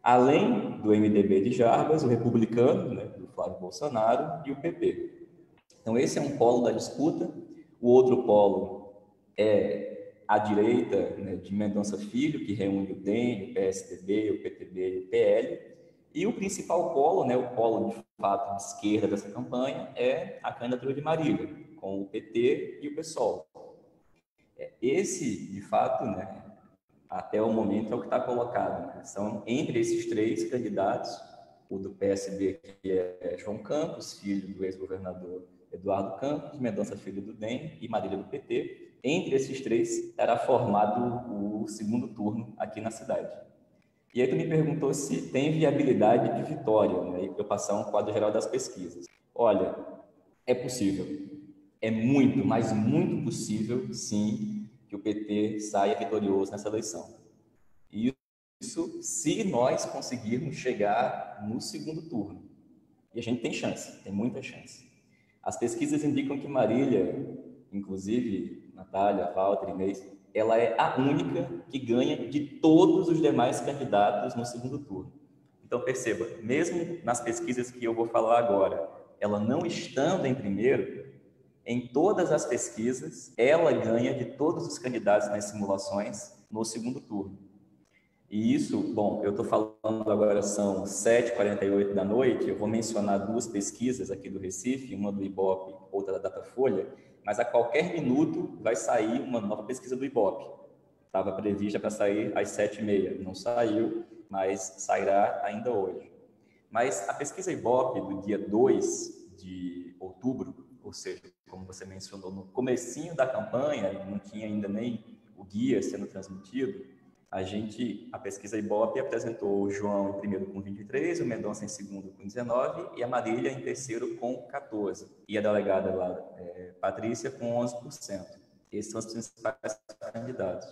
[SPEAKER 5] Além do MDB de Jarbas, o republicano, né, do Flávio Bolsonaro, e o PP. Então, esse é um polo da disputa. O outro polo é a direita, né, de Mendonça Filho, que reúne o DEM, o PSDB, o PTB e o PL. E o principal polo, né, o polo de fato de esquerda dessa campanha, é a candidatura de Marília, com o PT e o PSOL. Esse, de fato, né, até o momento é o que está colocado. Né? São entre esses 3 candidatos, o do PSB, que é João Campos, filho do ex-governador Eduardo Campos, Mendonça Filho do DEM e Marília do PT. Entre esses 3 era formado o segundo turno aqui na cidade. E aí tu me perguntou se tem viabilidade de vitória, né? E para eu passar um quadro geral das pesquisas. Olha, é possível. É muito, mas muito possível, sim, que o PT saia vitorioso nessa eleição. E isso se nós conseguirmos chegar no segundo turno. E a gente tem chance, tem muita chance. As pesquisas indicam que Marília, inclusive Natália, Walter, Inês, ela é a única que ganha de todos os demais candidatos no segundo turno. Então, perceba, mesmo nas pesquisas que eu vou falar agora, ela não estando em primeiro, em todas as pesquisas, ela ganha de todos os candidatos nas simulações no segundo turno. E isso, bom, eu estou falando agora, são 7h48 da noite, eu vou mencionar 2 pesquisas aqui do Recife, uma do Ibope, outra da Datafolha, mas a qualquer minuto vai sair uma nova pesquisa do Ibope. Estava prevista para sair às 7h30, não saiu, mas sairá ainda hoje. Mas a pesquisa Ibope do dia 2 de outubro, ou seja, como você mencionou, no comecinho da campanha, não tinha ainda nem o guia sendo transmitido, a pesquisa Ibope apresentou o João em primeiro com 23, o Mendonça em segundo com 19 e a Marília em terceiro com 14. E a delegada lá, Patrícia, com 11%. Esses são os principais candidatos.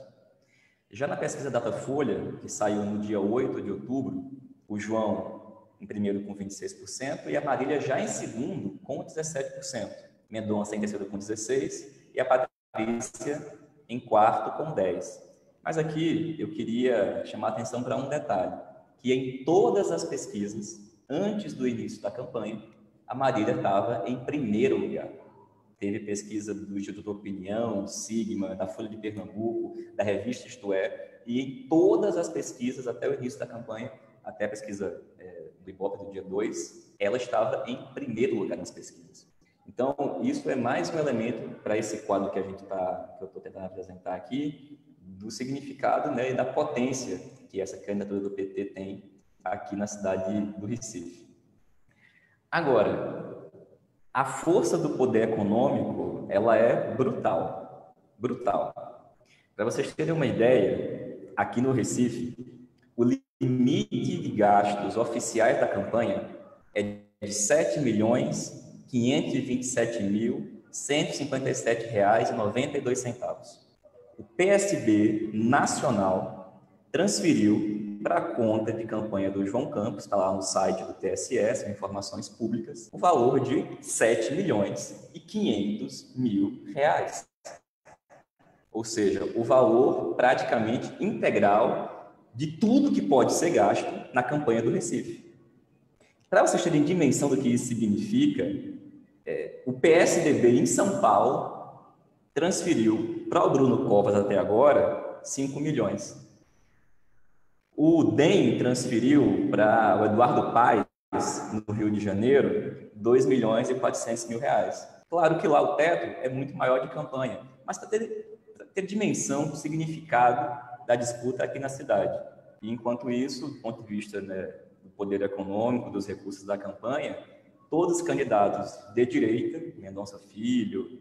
[SPEAKER 5] Já na pesquisa Datafolha, que saiu no dia 8 de outubro, o João em primeiro com 26% e a Marília já em segundo com 17%. Mendonça em terceiro com 16% e a Patrícia em quarto com 10%. Mas aqui eu queria chamar a atenção para um detalhe, que em todas as pesquisas, antes do início da campanha, a Marília estava em primeiro lugar. teve pesquisa do Instituto Opinião, Sigma, da Folha de Pernambuco, da revista Isto É, e em todas as pesquisas, até o início da campanha, até a pesquisa do Ibope do dia 2, ela estava em primeiro lugar nas pesquisas. Então, isso é mais um elemento para esse quadro que eu estou tentando apresentar aqui, do significado, né, e da potência que essa candidatura do PT tem aqui na cidade do Recife. Agora, a força do poder econômico, ela é brutal, brutal. Para vocês terem uma ideia, aqui no Recife, o limite de gastos oficiais da campanha é de R$ 7.527.157,92. O PSB nacional transferiu para a conta de campanha do João Campos, está lá no site do TSE, são informações públicas, o valor de R$ 7.500.000. Ou seja, o valor praticamente integral de tudo que pode ser gasto na campanha do Recife. Para vocês terem dimensão do que isso significa, o PSDB em São Paulo transferiu para o Bruno Covas até agora 5 milhões. O DEM transferiu para o Eduardo Paes, no Rio de Janeiro, 2.400.000 reais. Claro que lá o teto é muito maior de campanha, mas para ter dimensão, significado da disputa aqui na cidade. E, enquanto isso, do ponto de vista, né, do poder econômico, dos recursos da campanha, todos os candidatos de direita, Mendonça Filho,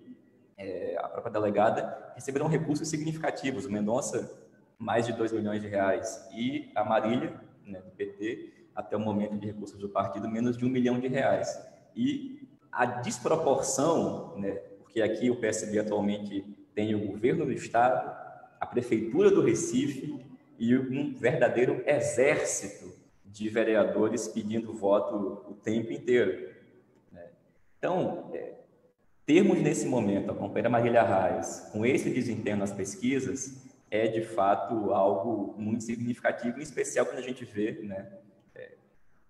[SPEAKER 5] a própria delegada, receberam recursos significativos. O Mendonça, mais de 2 milhões de reais, e a Marília, né, do PT, até o momento de recursos do partido, menos de R$1 milhão. E a desproporção, né, porque aqui o PSB atualmente tem o governo do estado, a prefeitura do Recife e um verdadeiro exército de vereadores pedindo voto o tempo inteiro. Então, termos nesse momento a companheira Marília Reis com esse desempenho nas pesquisas é, de fato, algo muito significativo, em especial quando a gente vê, né,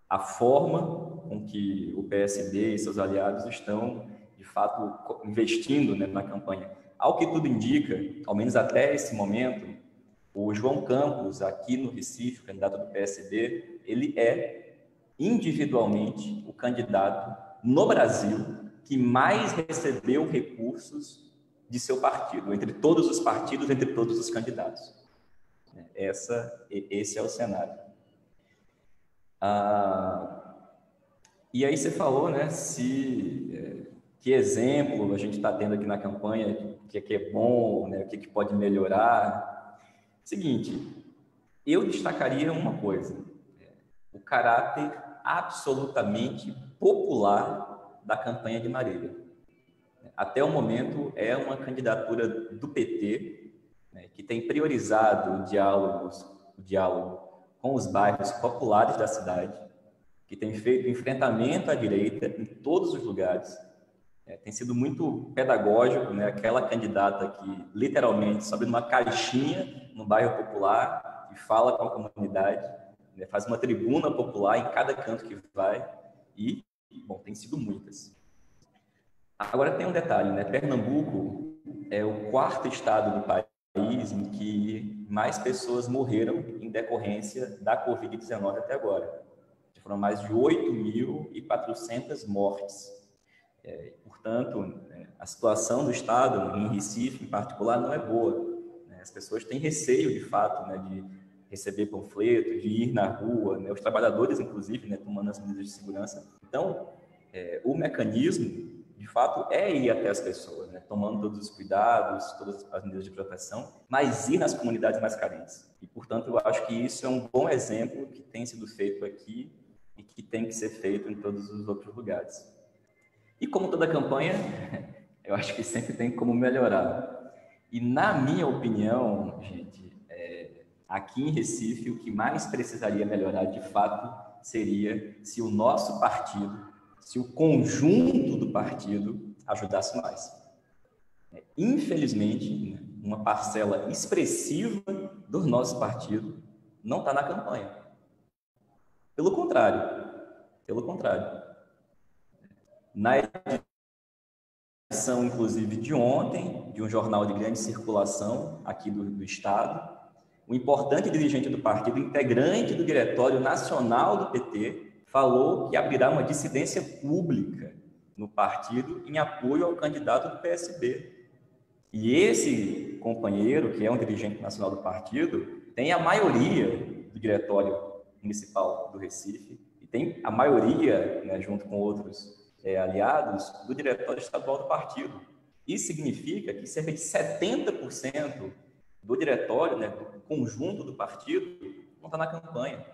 [SPEAKER 5] a forma com que o PSD e seus aliados estão, de fato, investindo, né, na campanha. Ao que tudo indica, ao menos até esse momento, o João Campos, aqui no Recife, candidato do PSD, ele é individualmente o candidato no Brasil que mais recebeu recursos de seu partido, entre todos os partidos, entre todos os candidatos. Esse é o cenário. E aí você falou, né, que exemplo a gente está tendo aqui na campanha, o que é bom, né, o que pode melhorar. Seguinte, eu destacaria uma coisa, o caráter absolutamente popular da campanha de Marília. Até o momento, é uma candidatura do PT, né, que tem priorizado o diálogo com os bairros populares da cidade, que tem feito enfrentamento à direita em todos os lugares. Tem sido muito pedagógico, né? Aquela candidata que literalmente sobe numa caixinha no bairro popular e fala com a comunidade, né? Faz uma tribuna popular em cada canto que vai e, bom, tem sido muitas. Agora tem um detalhe, né? Pernambuco é o quarto estado do país em que mais pessoas morreram em decorrência da Covid-19 até agora. Foram mais de 8.400 mortes. Portanto, a situação do estado, em Recife em particular, não é boa. As pessoas têm receio, de fato, né, de receber panfleto, de ir na rua, né, os trabalhadores, inclusive, né, tomando as medidas de segurança. Então, o mecanismo, de fato, é ir até as pessoas, né, tomando todos os cuidados, todas as medidas de proteção, mas ir nas comunidades mais carentes. E, portanto, eu acho que isso é um bom exemplo que tem sido feito aqui e que tem que ser feito em todos os outros lugares. E como toda campanha, eu acho que sempre tem como melhorar. E na minha opinião, gente, aqui em Recife, o que mais precisaria melhorar de fato seria se o nosso partido, se o conjunto do partido ajudasse mais. Infelizmente, uma parcela expressiva do nosso partido não está na campanha. Pelo contrário. Na edição, inclusive, de ontem, de um jornal de grande circulação aqui do Estado, um importante dirigente do partido, integrante do Diretório Nacional do PT, falou que abrirá uma dissidência pública no partido em apoio ao candidato do PSB. E esse companheiro, que é um dirigente nacional do partido, tem a maioria do Diretório Municipal do Recife e tem a maioria, né, junto com outros aliados, do Diretório Estadual do partido. Isso significa que cerca de 70% do diretório, né, do conjunto do partido, não está na campanha.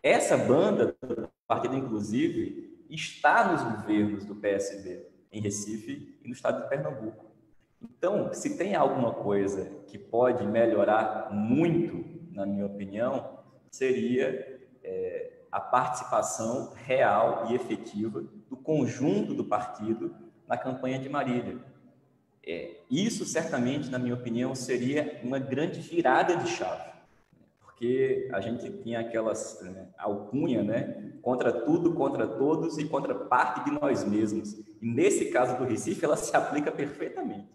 [SPEAKER 5] Essa banda do partido, inclusive, está nos governos do PSB em Recife e no estado de Pernambuco. Então, se tem alguma coisa que pode melhorar muito, na minha opinião, seria a participação real e efetiva do conjunto do partido na campanha de Marília. Isso, certamente, na minha opinião, seria uma grande virada de chave, porque a gente tinha aquelas alcunha, né, contra tudo, contra todos e contra parte de nós mesmos. E, nesse caso do Recife, ela se aplica perfeitamente,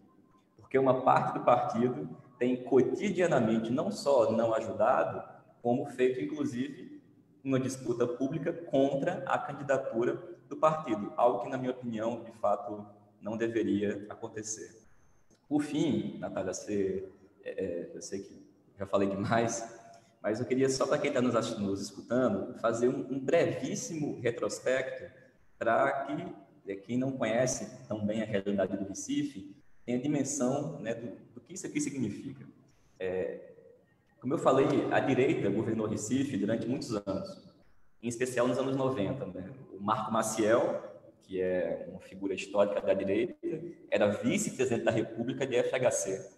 [SPEAKER 5] porque uma parte do partido tem cotidianamente não só não ajudado, como feito, inclusive, uma disputa pública contra a candidatura do partido, algo que, na minha opinião, de fato, não deveria acontecer. Por fim, Natália, eu sei que já falei demais, mas eu queria, só para quem está nos escutando, fazer um brevíssimo retrospecto para que quem não conhece tão bem a realidade do Recife tenha dimensão, né, do que isso aqui significa. Como eu falei, a direita governou Recife durante muitos anos, em especial nos anos 90. Né? O Marco Maciel, que é uma figura histórica da direita, era vice-presidente da República de FHC.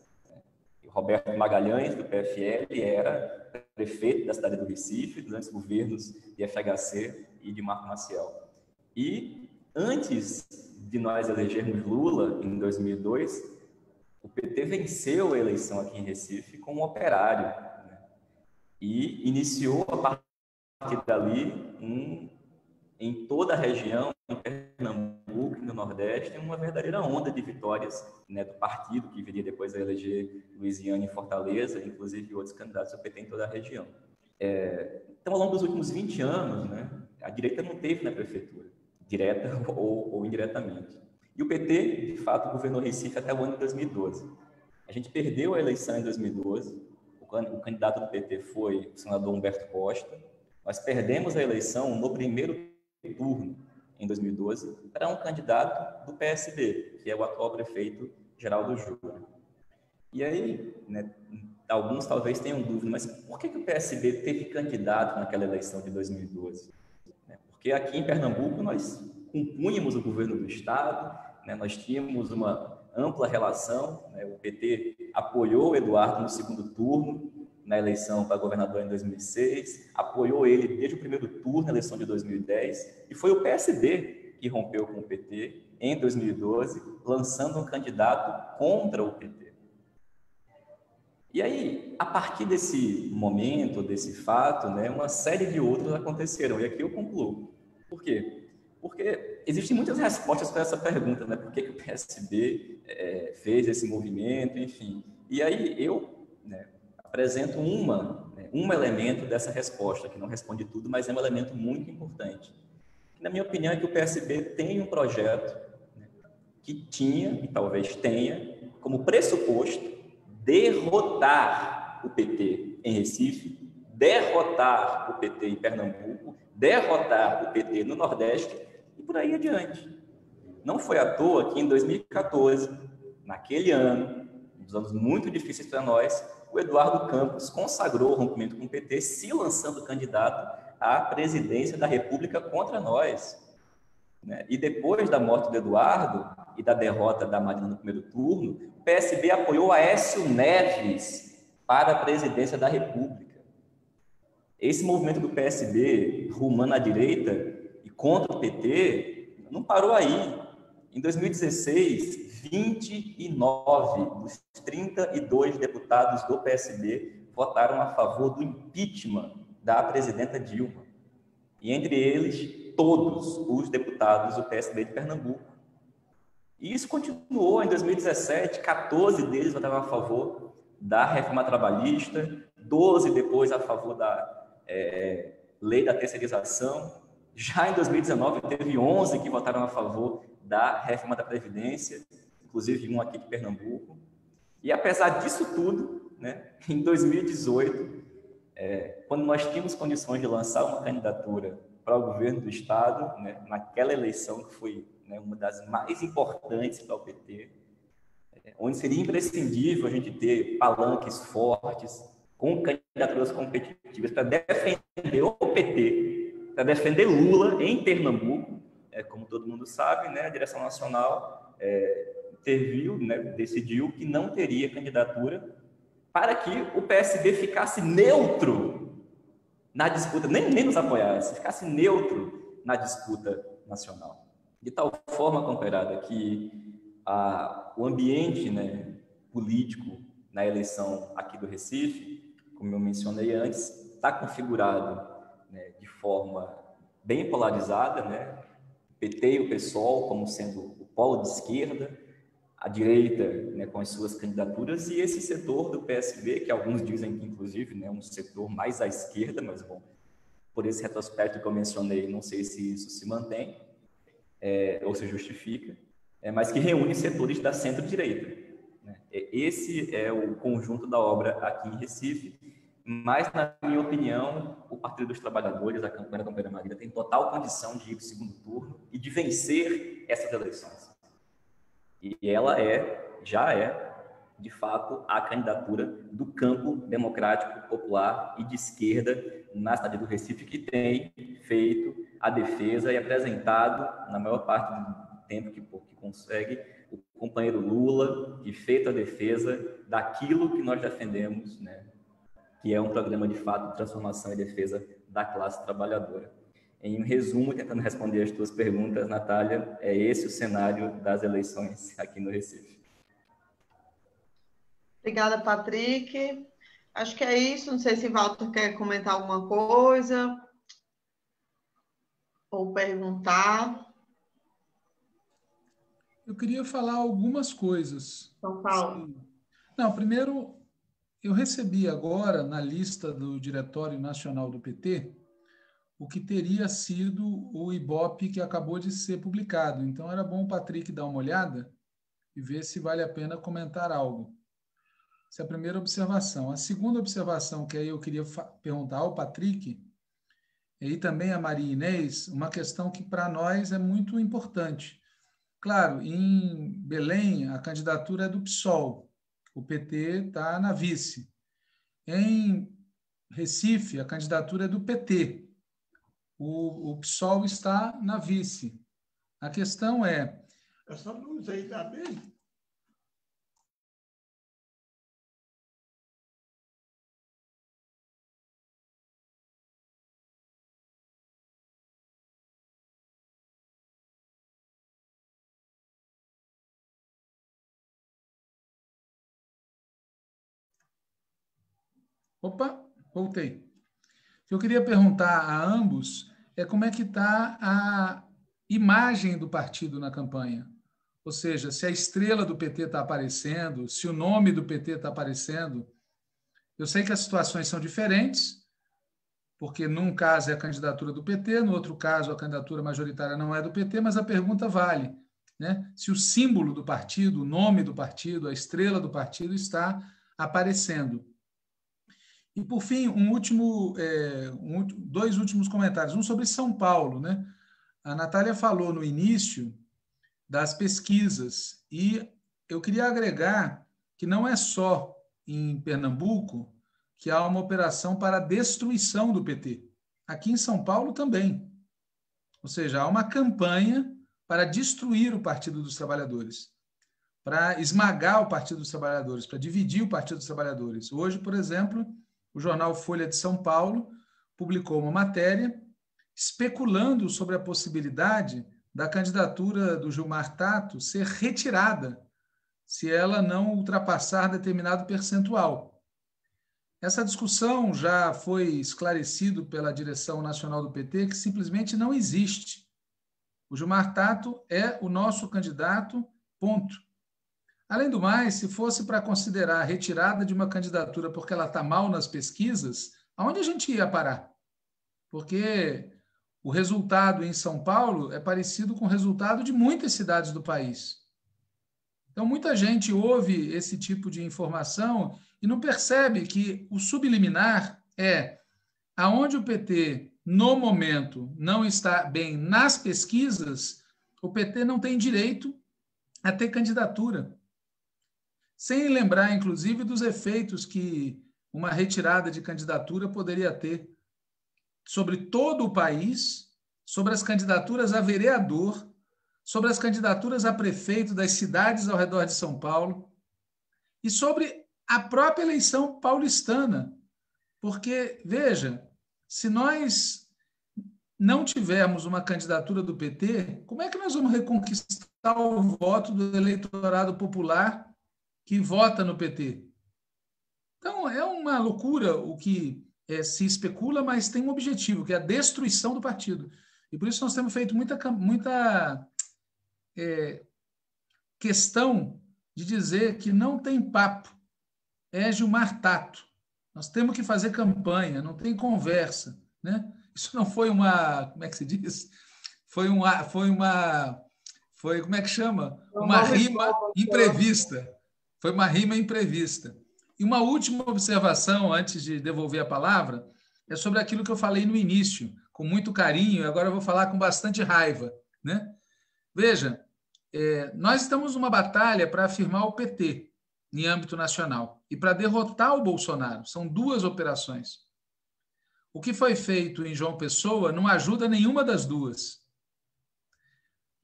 [SPEAKER 5] O Roberto Magalhães, do PFL, era prefeito da cidade do Recife durante os governos de FHC e de Marco Maciel. E antes de nós elegermos Lula, em 2002, o PT venceu a eleição aqui em Recife como operário, né? E iniciou, a partir dali, em toda a região, em Pernambuco e no Nordeste, uma verdadeira onda de vitórias, né, do partido, que viria depois a eleger Luiziane em Fortaleza, inclusive outros candidatos do PT em toda a região. Então, ao longo dos últimos 20 anos, né, a direita não teve na prefeitura, direta ou indiretamente. E o PT, de fato, governou Recife até o ano de 2012. A gente perdeu a eleição em 2012, o candidato do PT foi o senador Humberto Costa. Nós perdemos a eleição no primeiro turno, em 2012, para um candidato do PSB, que é o atual prefeito Geraldo Jura. E aí, né, alguns talvez tenham dúvida, mas por que o PSB teve candidato naquela eleição de 2012? Porque aqui em Pernambuco nós compunhamos o governo do Estado, né, nós tínhamos uma ampla relação, né, o PT apoiou o Eduardo no segundo turno, na eleição para governador em 2006, apoiou ele desde o primeiro turno, na eleição de 2010, e foi o PSB que rompeu com o PT em 2012, lançando um candidato contra o PT. E aí, a partir desse momento, desse fato, né, uma série de outros aconteceram, e aqui eu concluo. Por quê? Porque existem muitas respostas para essa pergunta, né? Por que o PSB fez esse movimento, enfim. E aí eu, né, apresento um elemento dessa resposta, que não responde tudo, mas é um elemento muito importante. Que, na minha opinião, é que o PSB tem um projeto, né, que tinha, e talvez tenha, como pressuposto, derrotar o PT em Recife, derrotar o PT em Pernambuco, derrotar o PT no Nordeste e por aí adiante. Não foi à toa que em 2014, naquele ano, um dos anos muito difíceis para nós, o Eduardo Campos consagrou o rompimento com o PT, se lançando candidato à presidência da República contra nós. Né? E depois da morte do Eduardo e da derrota da Marina no primeiro turno, o PSB apoiou Aécio Neves para a presidência da República. Esse movimento do PSB rumando à direita e contra o PT não parou aí. Em 2016, 29 dos 32 deputados do PSB votaram a favor do impeachment da presidenta Dilma. E entre eles, todos os deputados do PSB de Pernambuco. E isso continuou em 2017, 14 deles votaram a favor da reforma trabalhista, 12 depois a favor da lei da terceirização. Já em 2019, teve 11 que votaram a favor da reforma da Previdência, inclusive um aqui de Pernambuco. E apesar disso tudo, né, em 2018, quando nós tínhamos condições de lançar uma candidatura para o governo do Estado, né, naquela eleição que foi, né, uma das mais importantes para o PT, onde seria imprescindível a gente ter palanques fortes, com candidaturas competitivas para defender o PT, para defender Lula em Pernambuco, como todo mundo sabe, né, a direção nacional interviu, né, decidiu que não teria candidatura para que o PSB ficasse neutro na disputa, nem nos apoiasse, ficasse neutro na disputa nacional. De tal forma, companheirada, que o ambiente, né, político na eleição aqui do Recife, como eu mencionei antes, está configurado, né, de forma bem polarizada, né? O PT e o PSOL como sendo o polo de esquerda, a direita, né, com as suas candidaturas, e esse setor do PSB, que alguns dizem que, inclusive, né, um setor mais à esquerda, mas, bom, por esse retrospecto que eu mencionei, não sei se isso se mantém ou se justifica, mas que reúne setores da centro-direita, né? Esse é o conjunto da obra aqui em Recife, mas, na minha opinião, o Partido dos Trabalhadores, a campanha da companheira Marília, tem total condição de ir para o segundo turno e de vencer essas eleições. E ela já é, de fato, a candidatura do campo democrático, popular e de esquerda na cidade do Recife, que tem feito a defesa e apresentado, na maior parte do tempo que consegue, o companheiro Lula, e feito a defesa daquilo que nós defendemos, né, que é um programa, de fato, de transformação e defesa da classe trabalhadora. Em resumo, tentando responder as tuas perguntas, Natália, é esse o cenário das eleições aqui no Recife.
[SPEAKER 2] Obrigada, Patrick. Acho que é isso. Não sei se Walter quer comentar alguma coisa ou perguntar.
[SPEAKER 1] Eu queria falar algumas coisas.
[SPEAKER 2] Então, fala.
[SPEAKER 1] Não, primeiro, eu recebi agora, na lista do Diretório Nacional do PT, o que teria sido o Ibope que acabou de ser publicado. Então, era bom o Patrick dar uma olhada e ver se vale a pena comentar algo. Essa é a primeira observação. A segunda observação que aí eu queria perguntar ao Patrick, e também a Maria Inês, uma questão que para nós é muito importante. Claro, em Belém, a candidatura é do PSOL, o PT está na vice. Em Recife, a candidatura é do PT. O PSOL está na vice. A questão é...
[SPEAKER 6] Essa luz aí está bem?
[SPEAKER 1] Opa, voltei. O que eu queria perguntar a ambos é como é que está a imagem do partido na campanha. Ou seja, se a estrela do PT está aparecendo, se o nome do PT está aparecendo. Eu sei que as situações são diferentes, porque num caso é a candidatura do PT, no outro caso a candidatura majoritária não é do PT, mas a pergunta vale, né? Se o símbolo do partido, o nome do partido, a estrela do partido está aparecendo. E, por fim, dois últimos comentários. Um sobre São Paulo, né? A Natália falou no início das pesquisas e eu queria agregar que não é só em Pernambuco que há uma operação para a destruição do PT. Aqui em São Paulo também. Ou seja, há uma campanha para destruir o Partido dos Trabalhadores, para esmagar o Partido dos Trabalhadores, para dividir o Partido dos Trabalhadores. Hoje, por exemplo, o jornal Folha de São Paulo publicou uma matéria especulando sobre a possibilidade da candidatura do Gilmar Tato ser retirada se ela não ultrapassar determinado percentual. Essa discussão já foi esclarecido pela direção nacional do PT que simplesmente não existe. O Gilmar Tato é o nosso candidato Ponto. Além do mais, se fosse para considerar a retirada de uma candidatura porque ela está mal nas pesquisas, aonde a gente ia parar? Porque o resultado em São Paulo é parecido com o resultado de muitas cidades do país. Então, muita gente ouve esse tipo de informação e não percebe que o subliminar é aonde o PT, no momento, não está bem nas pesquisas, o PT não tem direito a ter candidatura. Sem lembrar, inclusive, dos efeitos que uma retirada de candidatura poderia ter sobre todo o país, sobre as candidaturas a vereador, sobre as candidaturas a prefeito das cidades ao redor de São Paulo e sobre a própria eleição paulistana. Porque, veja, se nós não tivermos uma candidatura do PT, como é que nós vamos reconquistar o voto do eleitorado popular que vota no PT? Então, é uma loucura o que se especula, mas tem um objetivo, que é a destruição do partido. E por isso nós temos feito muita questão de dizer que não tem papo, é Gilmar Tato. Nós temos que fazer campanha, não tem conversa, né? Isso não foi uma, como é que se diz? Como é que chama? Uma rima imprevista. Foi uma rima imprevista. E uma última observação, antes de devolver a palavra, é sobre aquilo que eu falei no início, com muito carinho, e agora eu vou falar com bastante raiva, né? Veja, nós estamos numa batalha para afirmar o PT em âmbito nacional e para derrotar o Bolsonaro. São duas operações. O que foi feito em João Pessoa não ajuda nenhuma das duas.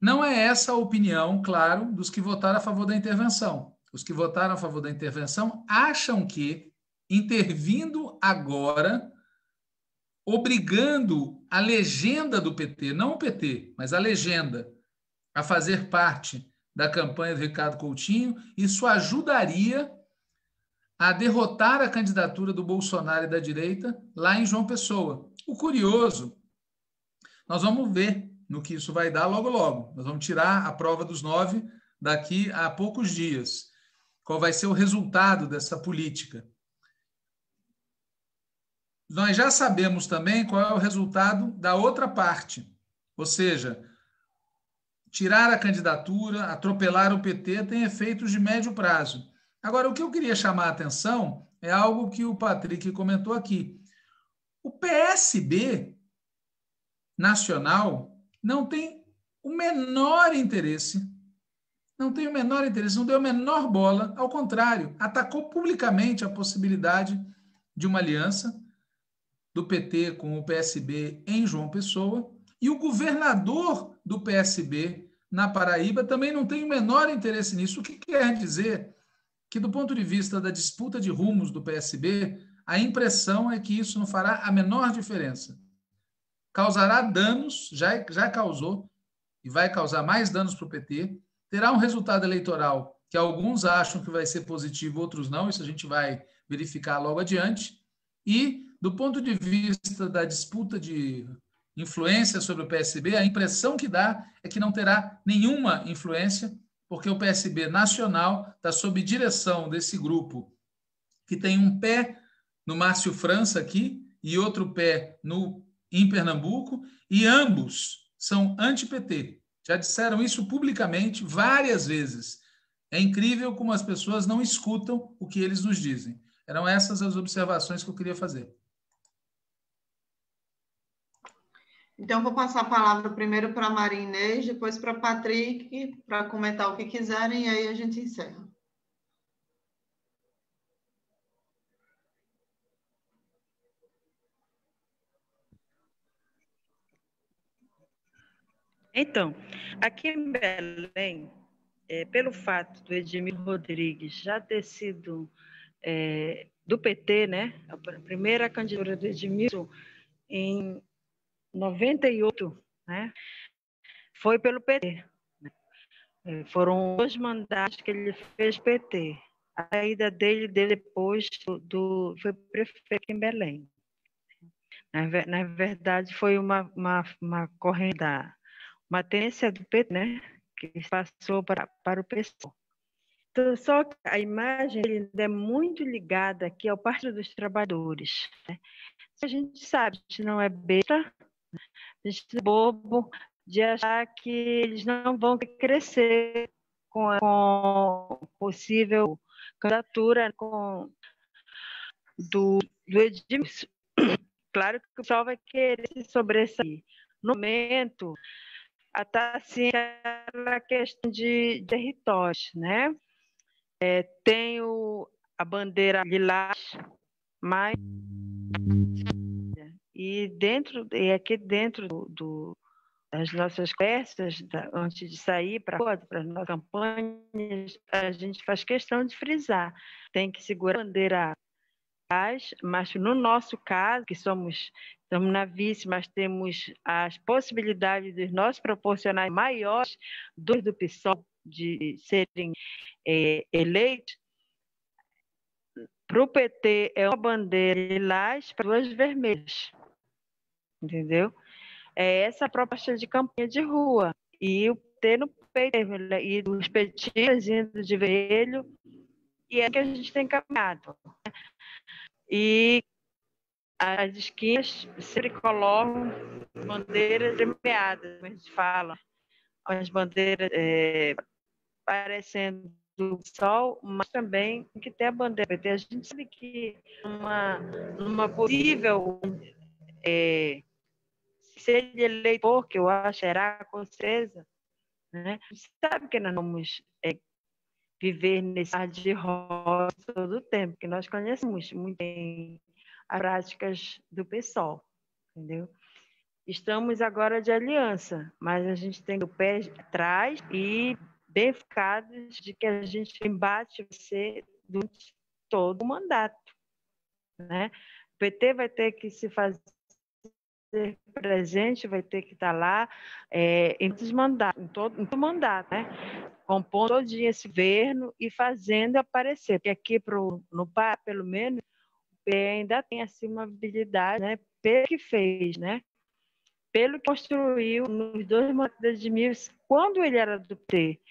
[SPEAKER 1] Não é essa a opinião, claro, dos que votaram a favor da intervenção. Os que votaram a favor da intervenção acham que, intervindo agora, obrigando a legenda do PT, não o PT, mas a legenda, a fazer parte da campanha do Ricardo Coutinho, isso ajudaria a derrotar a candidatura do Bolsonaro e da direita lá em João Pessoa. O curioso, nós vamos ver no que isso vai dar logo, logo. Nós vamos tirar a prova dos 9 daqui a poucos dias. Qual vai ser o resultado dessa política? Nós já sabemos também qual é o resultado da outra parte, ou seja, tirar a candidatura, atropelar o PT tem efeitos de médio prazo. Agora, o que eu queria chamar a atenção é algo que o Patrick comentou aqui. O PSB nacional não tem o menor interesse, não deu a menor bola, ao contrário, atacou publicamente a possibilidade de uma aliança do PT com o PSB em João Pessoa, e o governador do PSB na Paraíba também não tem o menor interesse nisso, o que quer dizer que, do ponto de vista da disputa de rumos do PSB, a impressão é que isso não fará a menor diferença. Causará danos, já causou, e vai causar mais danos para o PT, terá um resultado eleitoral que alguns acham que vai ser positivo, outros não, isso a gente vai verificar logo adiante, e, do ponto de vista da disputa de influência sobre o PSB, a impressão que dá é que não terá nenhuma influência, porque o PSB nacional está sob direção desse grupo, que tem um pé no Márcio França aqui e outro pé em Pernambuco, e ambos são anti-PT. Já disseram isso publicamente várias vezes. É incrível como as pessoas não escutam o que eles nos dizem. Eram essas as observações que eu queria fazer.
[SPEAKER 2] Então, vou passar a palavra primeiro para a Maria Inês, depois para a Patrick, para comentar o que quiserem, e aí a gente encerra.
[SPEAKER 3] Então, aqui em Belém, pelo fato do Edmir Rodrigues já ter sido do PT, né, a primeira candidatura do Edmilson em 98, né, foi pelo PT. Foram 2 mandatos que ele fez PT. A saída dele depois foi prefeito em Belém. Na verdade, foi uma corrente, uma tendência do PT, né, que passou para o pessoal. Então, só que a imagem ainda é muito ligada aqui ao Partido dos Trabalhadores, né? A gente sabe, a gente não é besta, a gente não é bobo de achar que eles não vão crescer com a possível candidatura do Edmilson. Claro que o pessoal vai querer se sobressair. No momento, está assim a questão de territórios, né? Tem a bandeira lilás, mas e aqui dentro das nossas conversas, antes de sair para as nossas campanhas, a gente faz questão de frisar. Tem que segurar a bandeira, mas no nosso caso, que estamos na vice, mas temos as possibilidades dos nossos proporcionais maiores do PSOL de serem eleitos. Para o PT é uma bandeira lilás para duas vermelhas, entendeu? É essa a proposta de campanha de rua. E o PT no peito, e os petistas indo de vermelho, e é que a gente tem caminhado. E as esquinas sempre colocam bandeiras premiadas, como a gente fala, as bandeiras parecendo do sol, mas também tem que ter a bandeira PT. A gente sabe que numa possível ser eleitor, que eu acho será com certeza, né? A gente sabe que nós vamos viver nesse ar de rosa todo o tempo, que nós conhecemos muito bem as práticas do PSOL, entendeu? Estamos agora de aliança, mas a gente tem o pé atrás e bem focados de que a gente embate você durante todo o mandato, né? O PT vai ter que se fazer presente, vai ter que estar lá em todo mandato, né? Compondo todo dia esse governo e fazendo aparecer, porque aqui no Pará, pelo menos, o PT ainda tem assim uma habilidade, né? Pelo que fez, né? Pelo que construiu nos 2 mandatos de Edmilson, quando ele era do PT,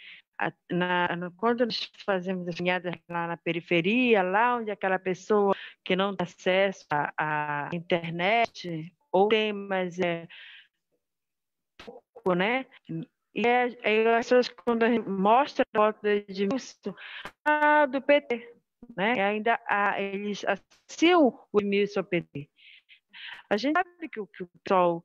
[SPEAKER 3] quando nós fazemos as caminhadas lá na periferia, lá onde aquela pessoa que não tem acesso à internet, ou tem, mas pouco, né? E aí as pessoas, quando a gente mostra a foto de Edmilson, do PT, né? E ainda eles associam o Edmilson ao PT. A gente sabe que o pessoal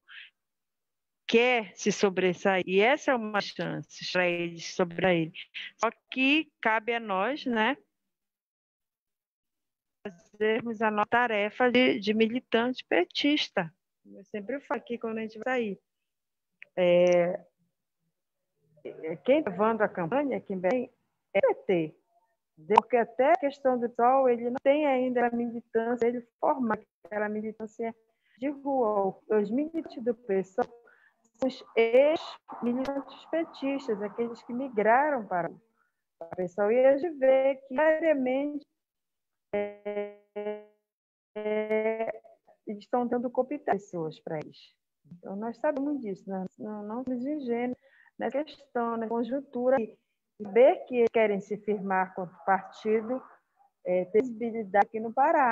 [SPEAKER 3] quer se sobressair, e essa é uma chance para eles sobressair. Só que cabe a nós, né, fazermos a nossa tarefa de militante petista. Eu sempre falo aqui quando a gente vai sair. Quem está levando a campanha aqui bem é o PT. Porque até a questão do PSOL, ele não tem ainda a militância, ele forma aquela militância de rua. Os militantes do PSOL são os ex-militantes petistas, aqueles que migraram para o PSOL. E a gente vê que, diariamente, eles estão dando cooptar pessoas para eles. Então, nós sabemos disso, não somos ingênuos nessa questão, na conjuntura. E ver que eles querem se firmar contra o partido, ter visibilidade aqui no Pará.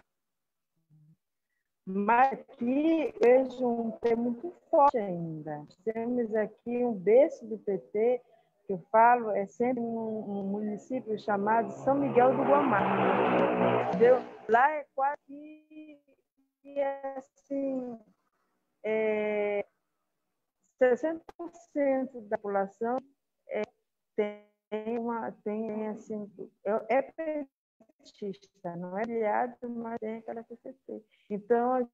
[SPEAKER 3] Mas aqui vejo um PT muito forte ainda. Temos aqui um berço do PT, que eu falo, é sempre um município chamado São Miguel do Guamá. Entendeu? Lá é quase que assim, 60% da população tem assim, petista, não é aliado, mas tem aquela PCT. Então, a gente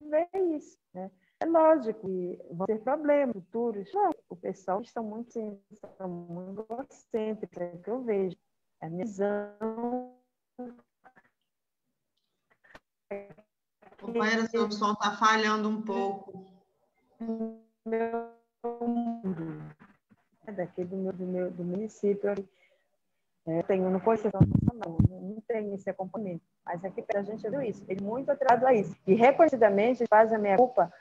[SPEAKER 3] vê isso, né? É lógico que vão ter problemas futuros. Não, o pessoal estão muito egocêntricos, é o que eu vejo. A minha visão.
[SPEAKER 2] Companheira, seu som está falhando um pouco.
[SPEAKER 3] Daqui do município. Não conheço, não tem esse acompanhamento. Mas aqui a gente viu isso. Ele muito atrasado a isso. E reconhecidamente faz a minha culpa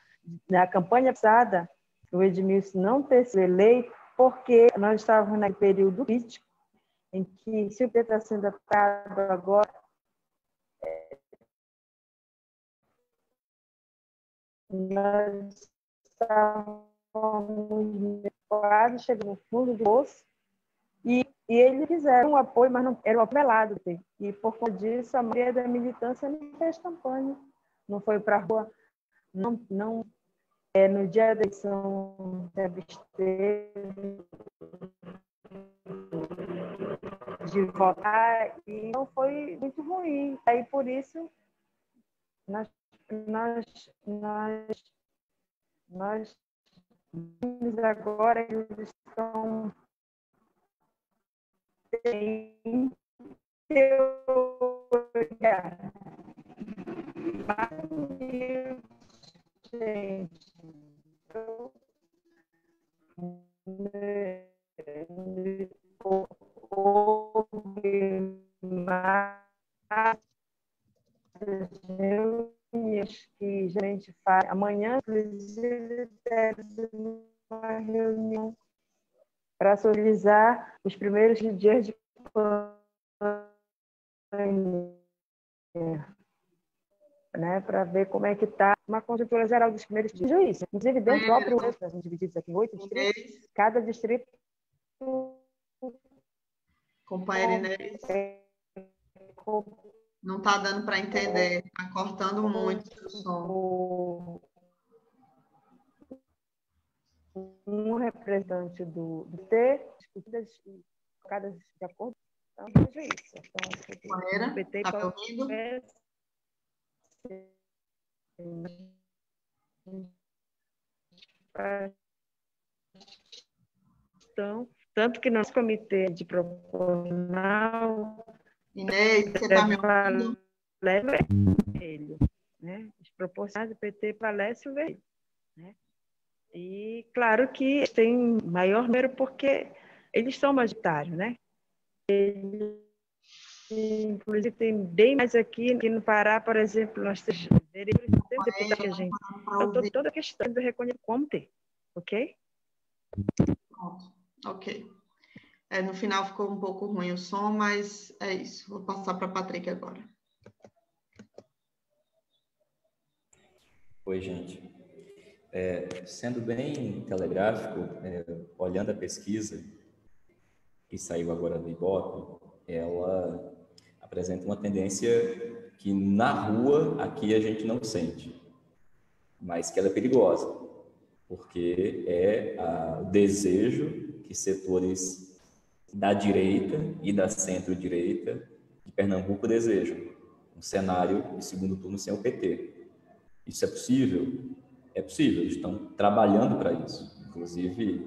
[SPEAKER 3] na campanha passada. o Edmilson não ter sido eleito, porque nós estávamos naquele período crítico, em que, se o PT está sendo aplicado agora, nós estávamos quase chegando no fundo do poço, e eles fizeram um apoio, mas não era um apoio velado. E, por conta disso, a maioria da militância não fez campanha, não foi para a rua, no dia da eleição se absteve de votar, e não foi muito ruim. Aí, por isso, nós agora, eles estão sem teoria. Gente, houve mais reuniões que a gente faz. Amanhã, inclusive, temos uma reunião para socializar os primeiros dias de pandemia, né, para ver como é que está uma conjuntura geral dos primeiros dias. Isso, inclusive, dentro do próprio nós estamos divididos aqui em 8 distritos, cada distrito...
[SPEAKER 2] Companheira Inês, não está dando para entender, está cortando muito o som.
[SPEAKER 3] Um representante do T, discutidas e colocadas de acordo. Então, veja isso. Então,
[SPEAKER 2] Companheira, está me ouvindo?
[SPEAKER 3] Então, tanto que nosso comitê de proporcional...
[SPEAKER 2] Inês, você está me ouvindo?
[SPEAKER 3] Vermelho, né? Os proporcionais do PT prevalece o vermelho, né? E, claro que tem maior número porque eles são majoritários, né? Inclusive, tem bem mais aqui no Pará, por exemplo, nós temos deputados que a gente... Então, toda a questão do reconhecimento como ter, ok?
[SPEAKER 2] Pronto, ok. No final ficou um pouco ruim o som, mas é isso. Vou passar para a Patrick agora.
[SPEAKER 5] Oi, gente. Sendo bem telegráfico, olhando a pesquisa que saiu agora do Ibope, ela apresenta uma tendência que na rua aqui a gente não sente, mas que ela é perigosa, porque o desejo que setores da direita e da centro-direita de Pernambuco desejam, um cenário de segundo turno sem o PT. Isso é possível? É possível, eles estão trabalhando para isso. Inclusive,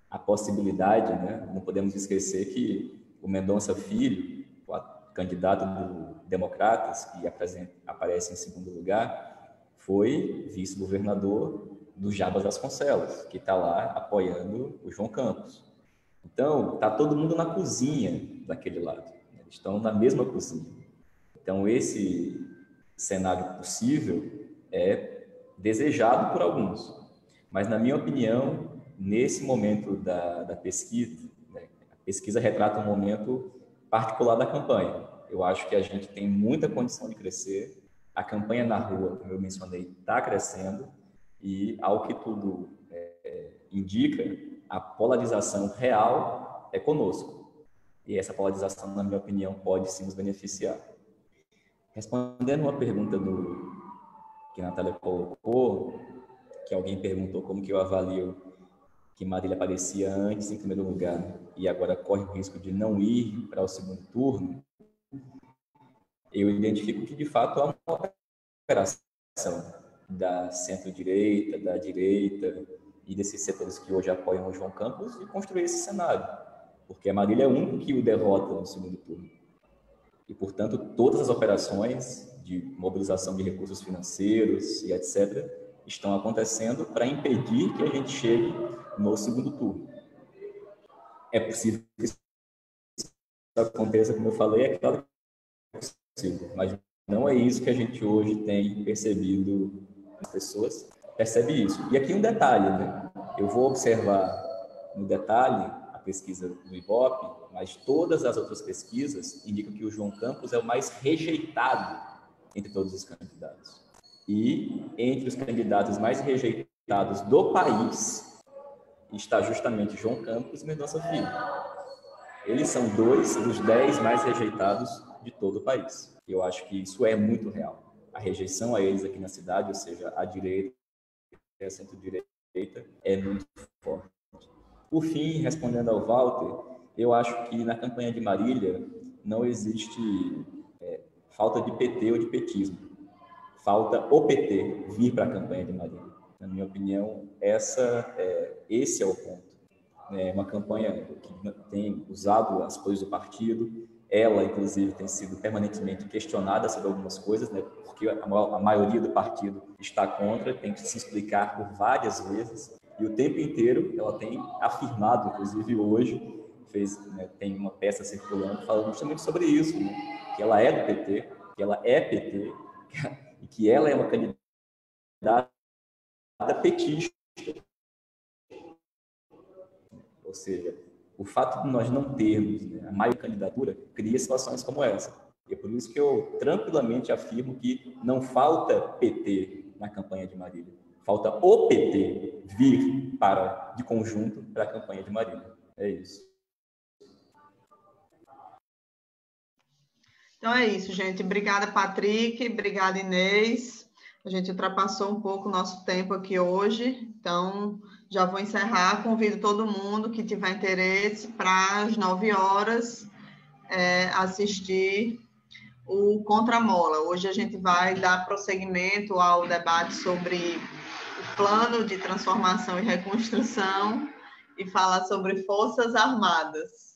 [SPEAKER 5] a possibilidade, né? Não podemos esquecer que o Mendonça Filho, o candidato do Democratas, que aparece em segundo lugar, foi vice-governador do Jabas Vasconcelos, que está lá apoiando o João Campos. Então, está todo mundo na cozinha daquele lado. Eles estão na mesma cozinha. Então, esse cenário possível é desejado por alguns. Mas, na minha opinião, nesse momento da pesquisa, né, a pesquisa retrata um momento particular da campanha. Eu acho que a gente tem muita condição de crescer. A campanha na rua, como eu mencionei, está crescendo e, ao que tudo indica, a polarização real é conosco. E essa polarização, na minha opinião, pode sim nos beneficiar. Respondendo uma pergunta que a Natália colocou, que alguém perguntou como que eu avalio que Marília aparecia antes em primeiro lugar e agora corre o risco de não ir para o segundo turno, eu identifico que, de fato, há uma operação da centro-direita, da direita e desses setores que hoje apoiam o João Campos de construir esse cenário, porque a Marília é o único que o derrota no segundo turno. E, portanto, todas as operações de mobilização de recursos financeiros e etc. estão acontecendo para impedir que a gente chegue no segundo turno. É possível que isso aconteça, como eu falei, é claro que é possível, mas não é isso que a gente hoje tem percebido nas pessoas. percebe isso. E aqui um detalhe, né? Eu vou observar no detalhe a pesquisa do Ibope, mas todas as outras pesquisas indicam que o João Campos é o mais rejeitado entre todos os candidatos. E entre os candidatos mais rejeitados do país está justamente João Campos e Mendonça Filho. Eles são 2 dos 10 mais rejeitados de todo o país. Eu acho que isso é muito real. A rejeição a eles aqui na cidade, ou seja, a direita e a centro-direita, é muito forte. Por fim, respondendo ao Walter, eu acho que na campanha de Marília não existe falta de PT ou de petismo. Falta o PT vir para a campanha de Marília. Na minha opinião, esse é o ponto. É uma campanha que tem usado as coisas do partido. Ela, inclusive, tem sido permanentemente questionada sobre algumas coisas, né? Porque a maioria do partido está contra, tem que se explicar por várias vezes. E o tempo inteiro ela tem afirmado, inclusive hoje, tem uma peça circulando falando justamente sobre isso, né? Que ela é do PT, que ela é PT, e que ela é uma candidata petista. Ou seja, o fato de nós não termos, né, a maior candidatura cria situações como essa. E é por isso que eu tranquilamente afirmo que não falta PT na campanha de Marília. Falta o PT vir de conjunto para a campanha de Marília. É isso.
[SPEAKER 2] Então é isso, gente. Obrigada, Patrick. Obrigada, Inês. A gente ultrapassou um pouco o nosso tempo aqui hoje. Então, já vou encerrar. Convido todo mundo que tiver interesse para às 9 horas assistir o Contramola. Hoje a gente vai dar prosseguimento ao debate sobre o plano de transformação e reconstrução e falar sobre Forças Armadas.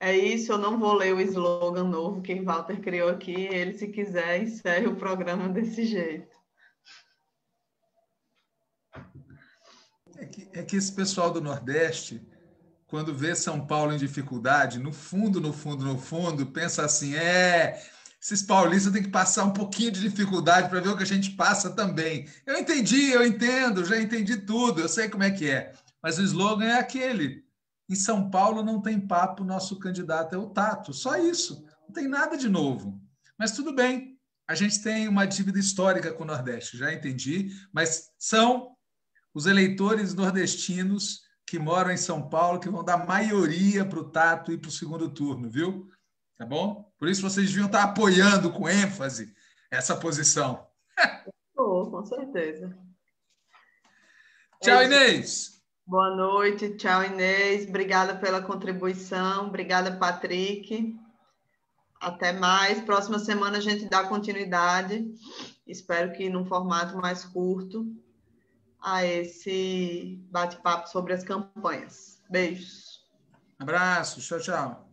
[SPEAKER 2] É isso, eu não vou ler o slogan novo que o Walter criou aqui. Ele, se quiser, encerre o programa desse jeito.
[SPEAKER 1] É que esse pessoal do Nordeste, quando vê São Paulo em dificuldade, no fundo, pensa assim, esses paulistas têm que passar um pouquinho de dificuldade para ver o que a gente passa também. Eu entendo, já entendi tudo, eu sei como é que é. Mas o slogan é aquele. Em São Paulo não tem papo, nosso candidato é o Tato. Só isso, não tem nada de novo. Mas tudo bem, a gente tem uma dívida histórica com o Nordeste, já entendi, mas são os eleitores nordestinos que moram em São Paulo que vão dar maioria para o Tato e para o segundo turno, viu? Tá bom? Por isso vocês deviam estar apoiando com ênfase essa posição.
[SPEAKER 2] Com certeza.
[SPEAKER 1] Tchau, Inês!
[SPEAKER 2] Boa noite, tchau, Inês. Obrigada pela contribuição. Obrigada, Patrick. Até mais. Próxima semana a gente dá continuidade. Espero que num formato mais curto a esse bate-papo sobre as campanhas. Beijos.
[SPEAKER 1] Abraço. Tchau, tchau.